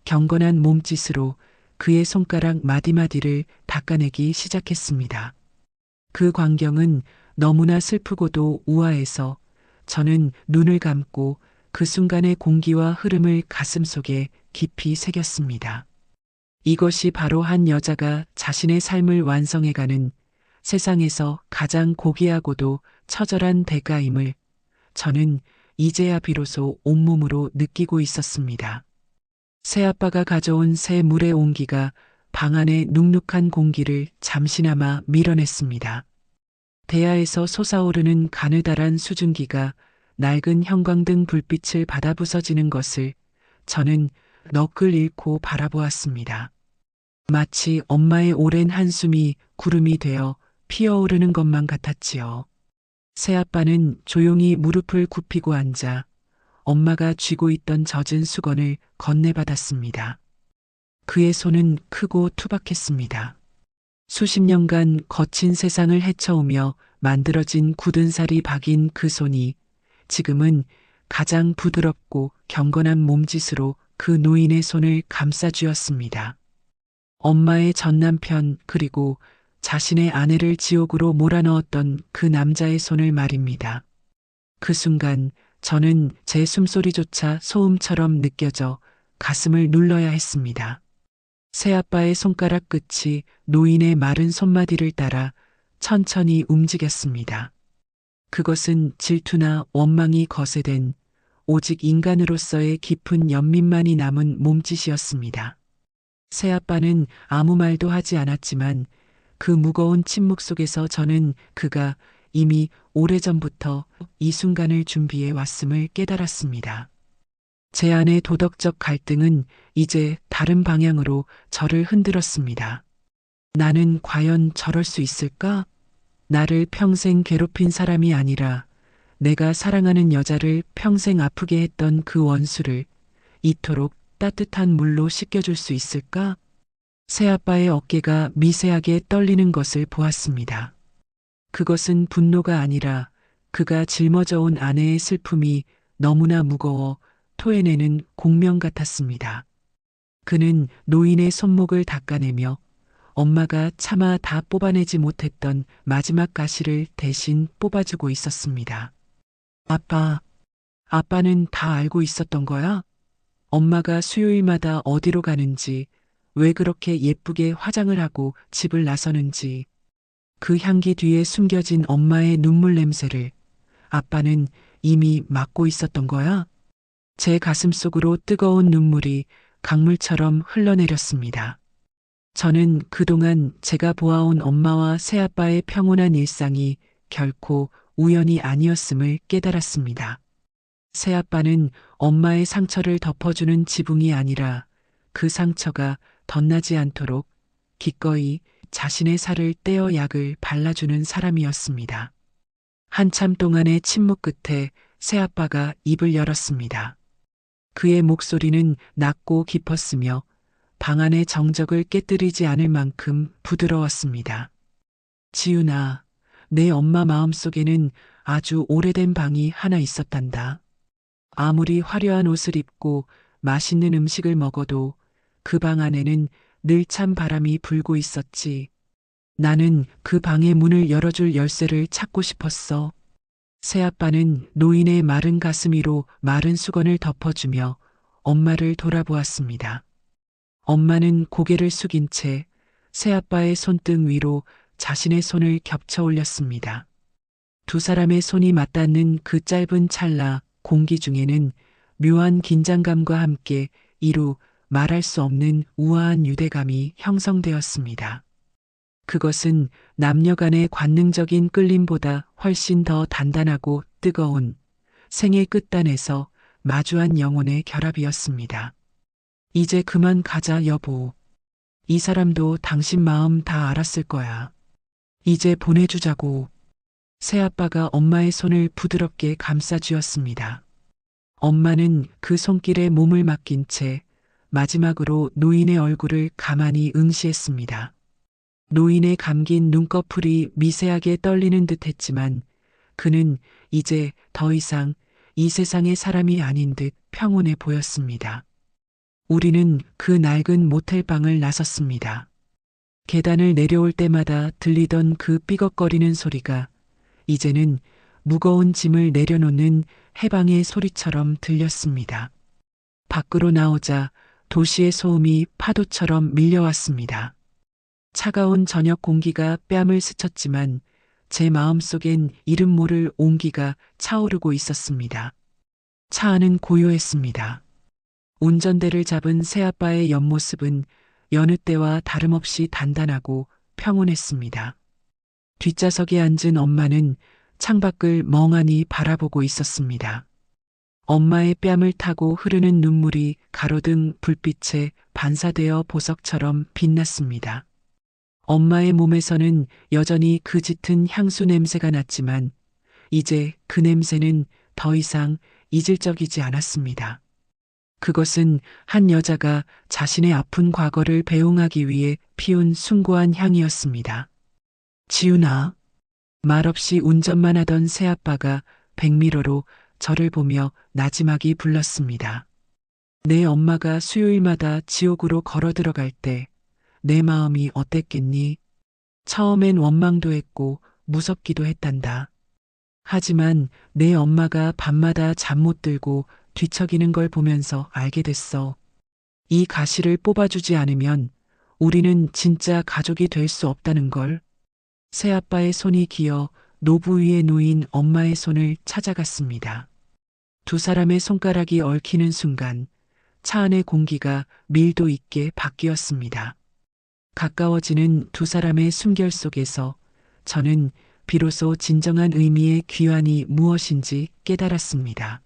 경건한 몸짓으로 그의 손가락 마디마디를 닦아내기 시작했습니다. 그 광경은 너무나 슬프고도 우아해서 저는 눈을 감고 그 순간의 공기와 흐름을 가슴속에 깊이 새겼습니다. 이것이 바로 한 여자가 자신의 삶을 완성해가는 세상에서 가장 고귀하고도 처절한 대가임을 저는 이제야 비로소 온몸으로 느끼고 있었습니다. 새아빠가 가져온 새 물의 온기가 방 안의 눅눅한 공기를 잠시나마 밀어냈습니다. 대야에서 솟아오르는 가느다란 수증기가 낡은 형광등 불빛을 받아 부서지는 것을 저는 넋을 잃고 바라보았습니다. 마치 엄마의 오랜 한숨이 구름이 되어 피어오르는 것만 같았지요. 새아빠는 조용히 무릎을 굽히고 앉아 엄마가 쥐고 있던 젖은 수건을 건네받았습니다. 그의 손은 크고 투박했습니다. 수십 년간 거친 세상을 헤쳐오며 만들어진 굳은 살이 박인 그 손이 지금은 가장 부드럽고 경건한 몸짓으로 그 노인의 손을 감싸쥐었습니다. 엄마의 전 남편 그리고 자신의 아내를 지옥으로 몰아넣었던 그 남자의 손을 말입니다. 그 순간 저는 제 숨소리조차 소음처럼 느껴져 가슴을 눌러야 했습니다. 새아빠의 손가락 끝이 노인의 마른 손마디를 따라 천천히 움직였습니다. 그것은 질투나 원망이 거세된 오직 인간으로서의 깊은 연민만이 남은 몸짓이었습니다. 새아빠는 아무 말도 하지 않았지만 그 무거운 침묵 속에서 저는 그가 이미 오래전부터 이 순간을 준비해 왔음을 깨달았습니다. 제 안의 도덕적 갈등은 이제 다른 방향으로 저를 흔들었습니다. 나는 과연 저럴 수 있을까? 나를 평생 괴롭힌 사람이 아니라 내가 사랑하는 여자를 평생 아프게 했던 그 원수를 이토록 따뜻한 물로 씻겨줄 수 있을까? 새아빠의 어깨가 미세하게 떨리는 것을 보았습니다. 그것은 분노가 아니라 그가 짊어져 온 아내의 슬픔이 너무나 무거워 토해내는 공명 같았습니다. 그는 노인의 손목을 닦아내며 엄마가 차마 다 뽑아내지 못했던 마지막 가시를 대신 뽑아주고 있었습니다. 아빠는 다 알고 있었던 거야? 엄마가 수요일마다 어디로 가는지, 왜 그렇게 예쁘게 화장을 하고 집을 나서는지, 그 향기 뒤에 숨겨진 엄마의 눈물 냄새를 아빠는 이미 맡고 있었던 거야? 제 가슴 속으로 뜨거운 눈물이 강물처럼 흘러내렸습니다. 저는 그동안 제가 보아온 엄마와 새아빠의 평온한 일상이 결코 우연이 아니었음을 깨달았습니다. 새아빠는 엄마의 상처를 덮어주는 지붕이 아니라 그 상처가 덧나지 않도록 기꺼이 자신의 살을 떼어 약을 발라주는 사람이었습니다. 한참 동안의 침묵 끝에 새아빠가 입을 열었습니다. 그의 목소리는 낮고 깊었으며 방 안의 정적을 깨뜨리지 않을 만큼 부드러웠습니다. 지훈아, 내 엄마 마음속에는 아주 오래된 방이 하나 있었단다. 아무리 화려한 옷을 입고 맛있는 음식을 먹어도 그 방 안에는 늘 찬 바람이 불고 있었지. 나는 그 방의 문을 열어줄 열쇠를 찾고 싶었어. 새아빠는 노인의 마른 가슴 위로 마른 수건을 덮어주며 엄마를 돌아보았습니다. 엄마는 고개를 숙인 채 새아빠의 손등 위로 자신의 손을 겹쳐 올렸습니다. 두 사람의 손이 맞닿는 그 짧은 찰나 공기 중에는 묘한 긴장감과 함께 이루 말할 수 없는 우아한 유대감이 형성되었습니다. 그것은 남녀 간의 관능적인 끌림보다 훨씬 더 단단하고 뜨거운 생의 끝단에서 마주한 영혼의 결합이었습니다. 이제 그만 가자, 여보. 이 사람도 당신 마음 다 알았을 거야. 이제 보내주자고. 새아빠가 엄마의 손을 부드럽게 감싸쥐었습니다. 엄마는 그 손길에 몸을 맡긴 채 마지막으로 노인의 얼굴을 가만히 응시했습니다. 노인의 감긴 눈꺼풀이 미세하게 떨리는 듯 했지만 그는 이제 더 이상 이 세상의 사람이 아닌 듯 평온해 보였습니다. 우리는 그 낡은 모텔방을 나섰습니다. 계단을 내려올 때마다 들리던 그 삐걱거리는 소리가 이제는 무거운 짐을 내려놓는 해방의 소리처럼 들렸습니다. 밖으로 나오자 도시의 소음이 파도처럼 밀려왔습니다. 차가운 저녁 공기가 뺨을 스쳤지만 제 마음속엔 이름 모를 온기가 차오르고 있었습니다. 차 안은 고요했습니다. 운전대를 잡은 새아빠의 옆모습은 여느 때와 다름없이 단단하고 평온했습니다. 뒷좌석에 앉은 엄마는 창밖을 멍하니 바라보고 있었습니다. 엄마의 뺨을 타고 흐르는 눈물이 가로등 불빛에 반사되어 보석처럼 빛났습니다. 엄마의 몸에서는 여전히 그 짙은 향수 냄새가 났지만 이제 그 냄새는 더 이상 이질적이지 않았습니다. 그것은 한 여자가 자신의 아픈 과거를 배웅하기 위해 피운 숭고한 향이었습니다. 지훈아. 말없이 운전만 하던 새아빠가 백미러로 저를 보며 나지막이 불렀습니다. 내 엄마가 수요일마다 지옥으로 걸어 들어갈 때 내 마음이 어땠겠니? 처음엔 원망도 했고 무섭기도 했단다. 하지만 내 엄마가 밤마다 잠 못 들고 뒤척이는 걸 보면서 알게 됐어. 이 가시를 뽑아주지 않으면 우리는 진짜 가족이 될 수 없다는 걸. 새아빠의 손이 기어 노부 위에 놓인 엄마의 손을 찾아갔습니다. 두 사람의 손가락이 얽히는 순간 차 안의 공기가 밀도 있게 바뀌었습니다. 가까워지는 두 사람의 숨결 속에서 저는 비로소 진정한 의미의 귀환이 무엇인지 깨달았습니다.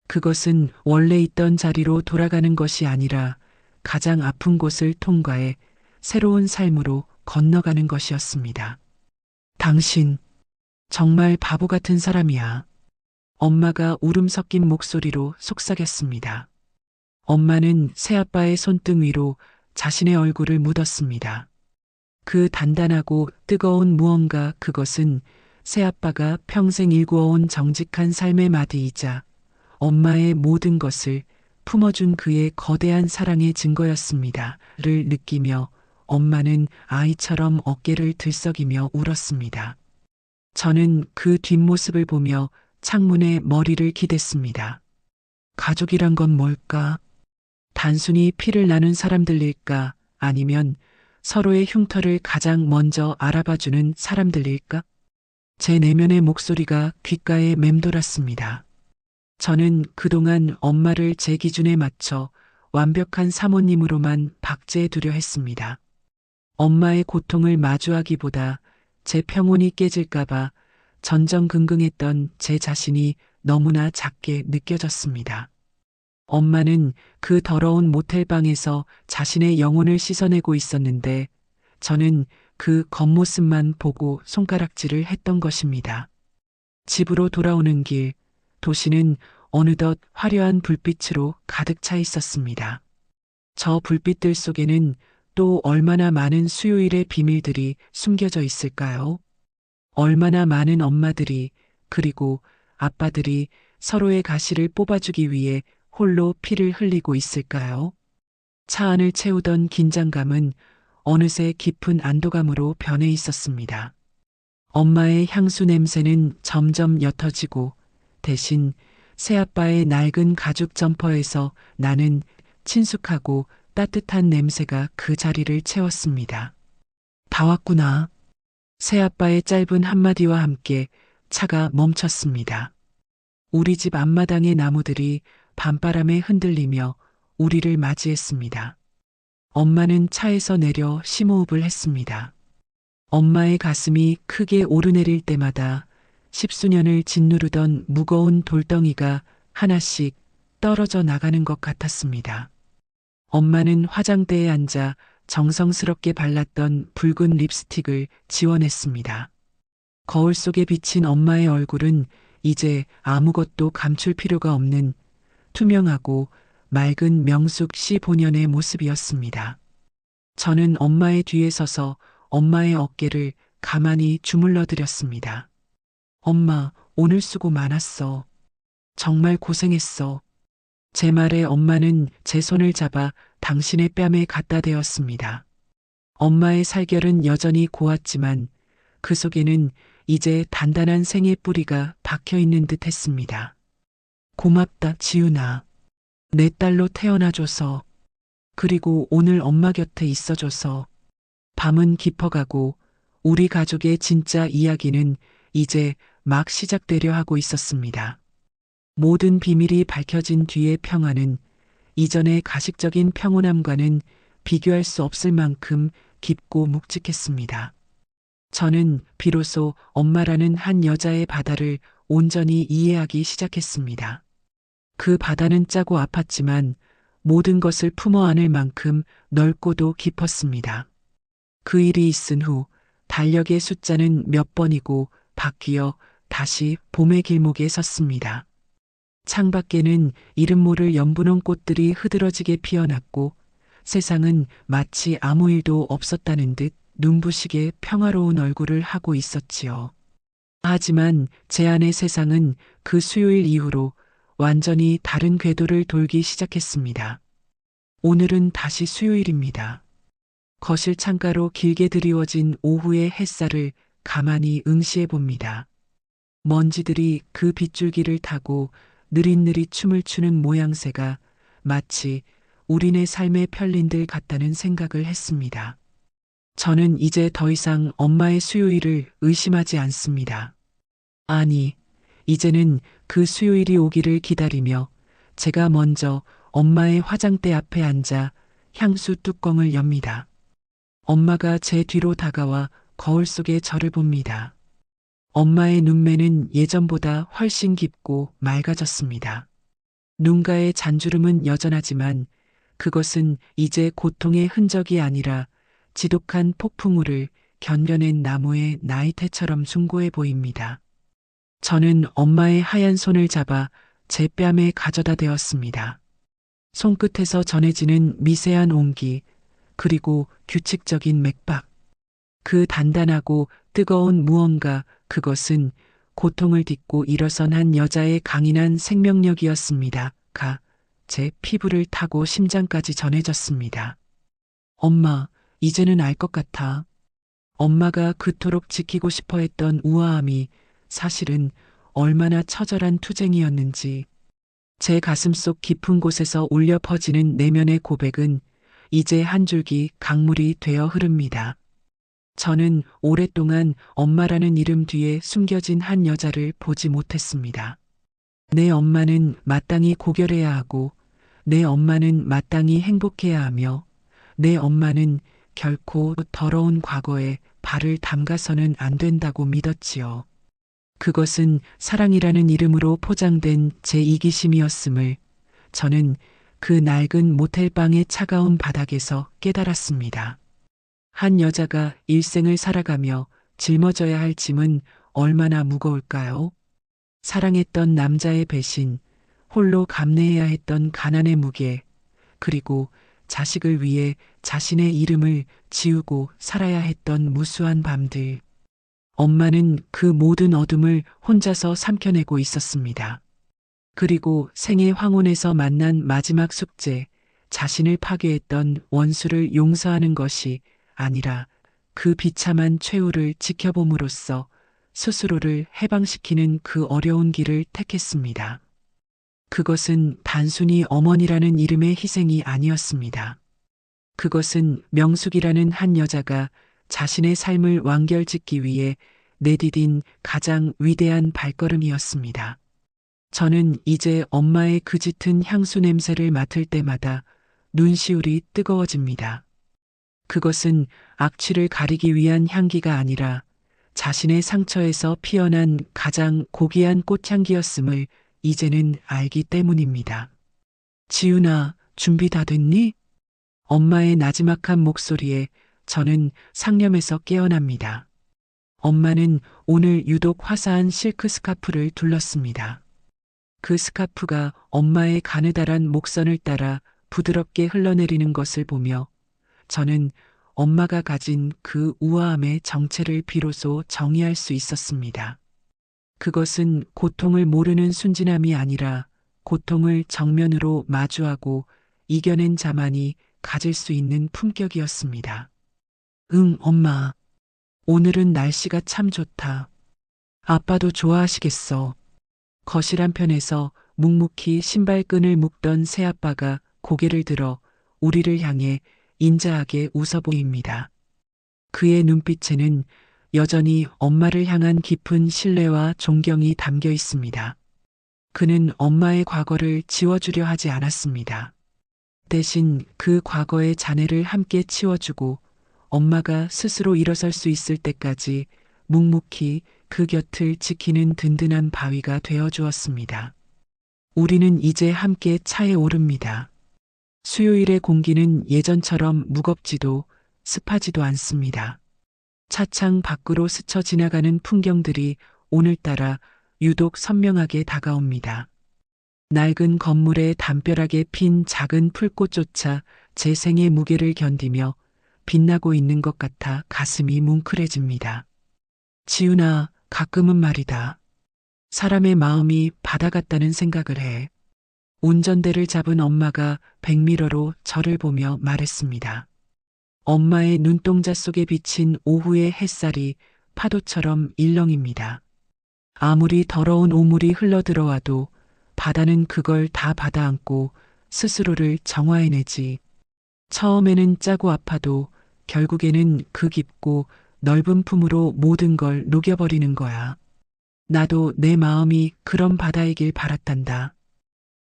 그것은 원래 있던 자리로 돌아가는 것이 아니라 가장 아픈 곳을 통과해 새로운 삶으로 건너가는 것이었습니다. 당신, 정말 바보 같은 사람이야. 엄마가 울음 섞인 목소리로 속삭였습니다. 엄마는 새아빠의 손등 위로 자신의 얼굴을 묻었습니다. 그 단단하고 뜨거운 무언가, 그것은 새아빠가 평생 일구어온 정직한 삶의 마디이자 엄마의 모든 것을 품어준 그의 거대한 사랑의 증거였습니다. 를 느끼며 엄마는 아이처럼 어깨를 들썩이며 울었습니다. 저는 그 뒷모습을 보며 창문에 머리를 기댔습니다. 가족이란 건 뭘까? 단순히 피를 나눈 사람들일까? 아니면 서로의 흉터를 가장 먼저 알아봐주는 사람들일까? 제 내면의 목소리가 귓가에 맴돌았습니다. 저는 그동안 엄마를 제 기준에 맞춰 완벽한 사모님으로만 박제해두려 했습니다. 엄마의 고통을 마주하기보다 제 평온이 깨질까봐 전전긍긍했던 제 자신이 너무나 작게 느껴졌습니다. 엄마는 그 더러운 모텔방에서 자신의 영혼을 씻어내고 있었는데 저는 그 겉모습만 보고 손가락질을 했던 것입니다. 집으로 돌아오는 길, 도시는 어느덧 화려한 불빛으로 가득 차 있었습니다. 저 불빛들 속에는 또 얼마나 많은 수요일의 비밀들이 숨겨져 있을까요? 얼마나 많은 엄마들이, 그리고 아빠들이 서로의 가시를 뽑아주기 위해 홀로 피를 흘리고 있을까요? 차 안을 채우던 긴장감은 어느새 깊은 안도감으로 변해 있었습니다. 엄마의 향수 냄새는 점점 옅어지고 대신 새아빠의 낡은 가죽 점퍼에서 나는 친숙하고 따뜻한 냄새가 그 자리를 채웠습니다. 다 왔구나. 새아빠의 짧은 한마디와 함께 차가 멈췄습니다. 우리 집 앞마당의 나무들이 밤바람에 흔들리며 우리를 맞이했습니다. 엄마는 차에서 내려 심호흡을 했습니다. 엄마의 가슴이 크게 오르내릴 때마다 십수년을 짓누르던 무거운 돌덩이가 하나씩 떨어져 나가는 것 같았습니다. 엄마는 화장대에 앉아 정성스럽게 발랐던 붉은 립스틱을 지워냈습니다. 거울 속에 비친 엄마의 얼굴은 이제 아무것도 감출 필요가 없는 투명하고 맑은 명숙 씨 본연의 모습이었습니다. 저는 엄마의 뒤에 서서 엄마의 어깨를 가만히 주물러 드렸습니다. 엄마, 오늘 수고 많았어. 정말 고생했어. 제 말에 엄마는 제 손을 잡아 당신의 뺨에 갖다 대었습니다. 엄마의 살결은 여전히 고왔지만 그 속에는 이제 단단한 생의 뿌리가 박혀 있는 듯 했습니다. 고맙다, 지훈아. 내 딸로 태어나줘서, 그리고 오늘 엄마 곁에 있어줘서. 밤은 깊어가고 우리 가족의 진짜 이야기는 이제 막 시작되려 하고 있었습니다. 모든 비밀이 밝혀진 뒤의 평화는 이전의 가식적인 평온함과는 비교할 수 없을 만큼 깊고 묵직했습니다. 저는 비로소 엄마라는 한 여자의 바다를 온전히 이해하기 시작했습니다. 그 바다는 짜고 아팠지만 모든 것을 품어 안을 만큼 넓고도 깊었습니다. 그 일이 있은 후 달력의 숫자는 몇 번이고 바뀌어 다시 봄의 길목에 섰습니다. 창밖에는 이름 모를 연분홍 꽃들이 흐드러지게 피어났고 세상은 마치 아무 일도 없었다는 듯 눈부시게 평화로운 얼굴을 하고 있었지요. 하지만 제 안의 세상은 그 수요일 이후로 완전히 다른 궤도를 돌기 시작했습니다. 오늘은 다시 수요일입니다. 거실 창가로 길게 드리워진 오후의 햇살을 가만히 응시해 봅니다. 먼지들이 그 빗줄기를 타고 느릿느릿 춤을 추는 모양새가 마치 우리네 삶의 편린들 같다는 생각을 했습니다. 저는 이제 더 이상 엄마의 수요일을 의심하지 않습니다. 아니, 이제는 그 수요일이 오기를 기다리며 제가 먼저 엄마의 화장대 앞에 앉아 향수 뚜껑을 엽니다. 엄마가 제 뒤로 다가와 거울 속에 저를 봅니다. 엄마의 눈매는 예전보다 훨씬 깊고 맑아졌습니다. 눈가의 잔주름은 여전하지만 그것은 이제 고통의 흔적이 아니라 지독한 폭풍우를 견뎌낸 나무의 나이테처럼 숭고해 보입니다. 저는 엄마의 하얀 손을 잡아 제 뺨에 가져다 대었습니다. 손끝에서 전해지는 미세한 온기, 그리고 규칙적인 맥박. 그 단단하고 뜨거운 무언가, 그것은 고통을 딛고 일어선 한 여자의 강인한 생명력이었습니다. 제 피부를 타고 심장까지 전해졌습니다. 엄마, 이제는 알 것 같아. 엄마가 그토록 지키고 싶어 했던 우아함이 사실은 얼마나 처절한 투쟁이었는지. 제 가슴속 깊은 곳에서 울려 퍼지는 내면의 고백은 이제 한 줄기 강물이 되어 흐릅니다. 저는 오랫동안 엄마라는 이름 뒤에 숨겨진 한 여자를 보지 못했습니다. 내 엄마는 마땅히 고결해야 하고, 내 엄마는 마땅히 행복해야 하며, 내 엄마는 결코 더러운 과거에 발을 담가서는 안 된다고 믿었지요. 그것은 사랑이라는 이름으로 포장된 제 이기심이었음을 저는 그 낡은 모텔방의 차가운 바닥에서 깨달았습니다. 한 여자가 일생을 살아가며 짊어져야 할 짐은 얼마나 무거울까요? 사랑했던 남자의 배신, 홀로 감내해야 했던 가난의 무게, 그리고 자식을 위해 자신의 이름을 지우고 살아야 했던 무수한 밤들. 엄마는 그 모든 어둠을 혼자서 삼켜내고 있었습니다. 그리고 생의 황혼에서 만난 마지막 숙제, 자신을 파괴했던 원수를 용서하는 것이 아니라 그 비참한 최후를 지켜봄으로써 스스로를 해방시키는 그 어려운 길을 택했습니다. 그것은 단순히 어머니라는 이름의 희생이 아니었습니다. 그것은 명숙이라는 한 여자가 자신의 삶을 완결짓기 위해 내디딘 가장 위대한 발걸음이었습니다. 저는 이제 엄마의 그 짙은 향수 냄새를 맡을 때마다 눈시울이 뜨거워집니다. 그것은 악취를 가리기 위한 향기가 아니라 자신의 상처에서 피어난 가장 고귀한 꽃향기였음을 이제는 알기 때문입니다. 지훈아, 준비 다 됐니? 엄마의 나지막한 목소리에 저는 상념에서 깨어납니다. 엄마는 오늘 유독 화사한 실크 스카프를 둘렀습니다. 그 스카프가 엄마의 가느다란 목선을 따라 부드럽게 흘러내리는 것을 보며 저는 엄마가 가진 그 우아함의 정체를 비로소 정의할 수 있었습니다. 그것은 고통을 모르는 순진함이 아니라 고통을 정면으로 마주하고 이겨낸 자만이 가질 수 있는 품격이었습니다. 응, 엄마. 오늘은 날씨가 참 좋다. 아빠도 좋아하시겠어. 거실 한편에서 묵묵히 신발끈을 묶던 새아빠가 고개를 들어 우리를 향해 인자하게 웃어 보입니다. 그의 눈빛에는 여전히 엄마를 향한 깊은 신뢰와 존경이 담겨 있습니다. 그는 엄마의 과거를 지워주려 하지 않았습니다. 대신 그 과거의 잔해를 함께 치워주고 엄마가 스스로 일어설 수 있을 때까지 묵묵히 그 곁을 지키는 든든한 바위가 되어 주었습니다. 우리는 이제 함께 차에 오릅니다. 수요일의 공기는 예전처럼 무겁지도 습하지도 않습니다. 차창 밖으로 스쳐 지나가는 풍경들이 오늘따라 유독 선명하게 다가옵니다. 낡은 건물에 담벼락에 핀 작은 풀꽃조차 제 생의 무게를 견디며 빛나고 있는 것 같아 가슴이 뭉클해집니다. 지훈아, 가끔은 말이다. 사람의 마음이 바다 같다는 생각을 해. 운전대를 잡은 엄마가 백미러로 저를 보며 말했습니다. 엄마의 눈동자 속에 비친 오후의 햇살이 파도처럼 일렁입니다. 아무리 더러운 오물이 흘러들어와도 바다는 그걸 다 받아안고 스스로를 정화해내지. 처음에는 짜고 아파도 결국에는 그 깊고 넓은 품으로 모든 걸 녹여버리는 거야. 나도 내 마음이 그런 바다이길 바랐단다.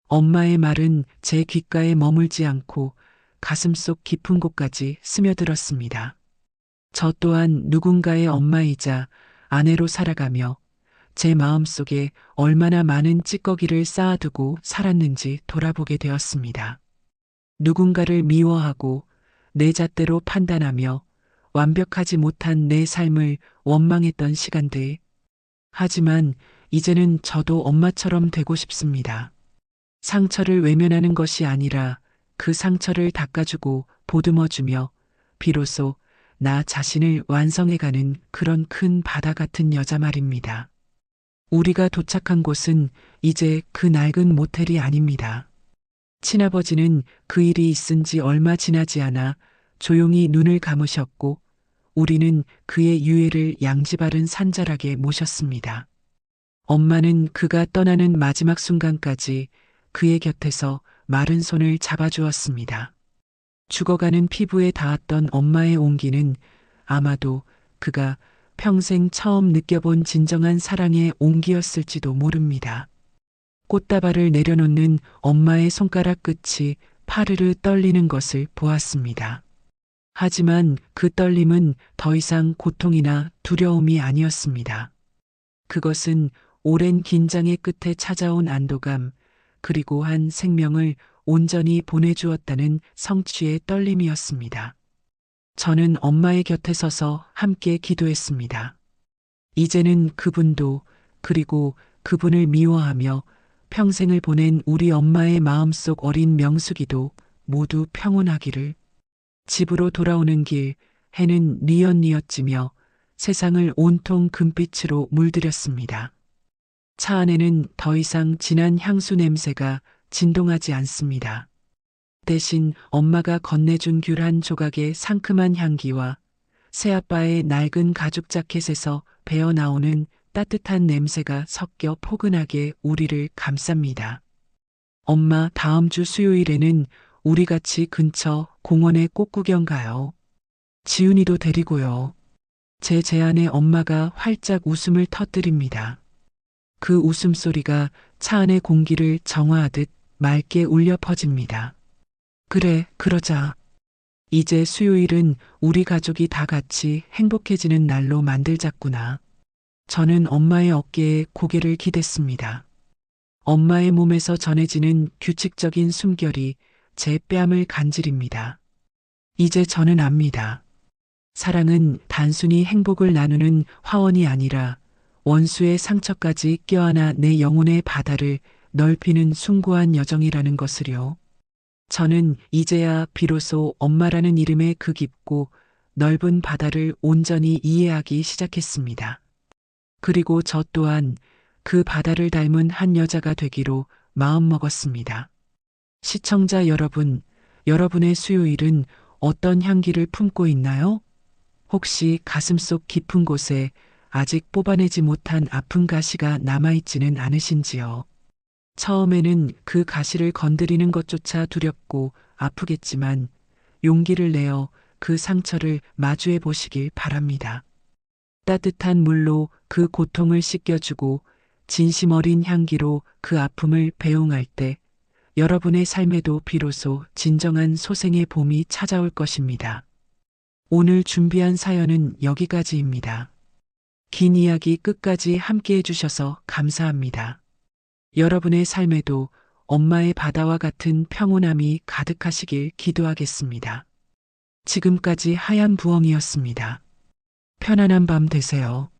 엄마의 말은 제 귓가에 머물지 않고 가슴속 깊은 곳까지 스며들었습니다. 저 또한 누군가의 엄마이자 아내로 살아가며 제 마음속에 얼마나 많은 찌꺼기를 쌓아두고 살았는지 돌아보게 되었습니다. 누군가를 미워하고 내 잣대로 판단하며 완벽하지 못한 내 삶을 원망했던 시간들. 하지만 이제는 저도 엄마처럼 되고 싶습니다. 상처를 외면하는 것이 아니라 그 상처를 닦아주고 보듬어주며 비로소 나 자신을 완성해가는 그런 큰 바다 같은 여자 말입니다. 우리가 도착한 곳은 이제 그 낡은 모텔이 아닙니다. 친아버지는 그 일이 있은 지 얼마 지나지 않아 조용히 눈을 감으셨고 우리는 그의 유해를 양지바른 산자락에 모셨습니다. 엄마는 그가 떠나는 마지막 순간까지 그의 곁에서 마른 손을 잡아주었습니다. 죽어가는 피부에 닿았던 엄마의 온기는 아마도 그가 평생 처음 느껴본 진정한 사랑의 온기였을지도 모릅니다. 꽃다발을 내려놓는 엄마의 손가락 끝이 파르르 떨리는 것을 보았습니다. 하지만 그 떨림은 더 이상 고통이나 두려움이 아니었습니다. 그것은 오랜 긴장의 끝에 찾아온 안도감, 그리고 한 생명을 온전히 보내주었다는 성취의 떨림이었습니다. 저는 엄마의 곁에 서서 함께 기도했습니다. 이제는 그분도, 그리고 그분을 미워하며 평생을 보낸 우리 엄마의 마음속 어린 명숙이도 모두 평온하기를. 집으로 돌아오는 길, 해는 뉘엿뉘엿지며 세상을 온통 금빛으로 물들였습니다. 차 안에는 더 이상 진한 향수 냄새가 진동하지 않습니다. 대신 엄마가 건네준 귤 한 조각의 상큼한 향기와 새아빠의 낡은 가죽 자켓에서 배어나오는 따뜻한 냄새가 섞여 포근하게 우리를 감쌉니다. 엄마, 다음 주 수요일에는 우리 같이 근처 공원에 꽃구경 가요. 지훈이도 데리고요. 제 제안에 엄마가 활짝 웃음을 터뜨립니다. 그 웃음소리가 차 안의 공기를 정화하듯 맑게 울려 퍼집니다. 그래, 그러자. 이제 수요일은 우리 가족이 다 같이 행복해지는 날로 만들자꾸나. 저는 엄마의 어깨에 고개를 기댔습니다. 엄마의 몸에서 전해지는 규칙적인 숨결이 제 뺨을 간지립니다. 이제 저는 압니다. 사랑은 단순히 행복을 나누는 화원이 아니라 원수의 상처까지 껴안아 내 영혼의 바다를 넓히는 숭고한 여정이라는 것을요. 저는 이제야 비로소 엄마라는 이름의 그 깊고 넓은 바다를 온전히 이해하기 시작했습니다. 그리고 저 또한 그 바다를 닮은 한 여자가 되기로 마음먹었습니다. 시청자 여러분, 여러분의 수요일은 어떤 향기를 품고 있나요? 혹시 가슴속 깊은 곳에 아직 뽑아내지 못한 아픈 가시가 남아있지는 않으신지요? 처음에는 그 가시를 건드리는 것조차 두렵고 아프겠지만 용기를 내어 그 상처를 마주해 보시길 바랍니다. 따뜻한 물로 그 고통을 씻겨주고 진심 어린 향기로 그 아픔을 배웅할 때 여러분의 삶에도 비로소 진정한 소생의 봄이 찾아올 것입니다. 오늘 준비한 사연은 여기까지입니다. 긴 이야기 끝까지 함께 해주셔서 감사합니다. 여러분의 삶에도 엄마의 바다와 같은 평온함이 가득하시길 기도하겠습니다. 지금까지 하얀 부엉이였습니다. 편안한 밤 되세요.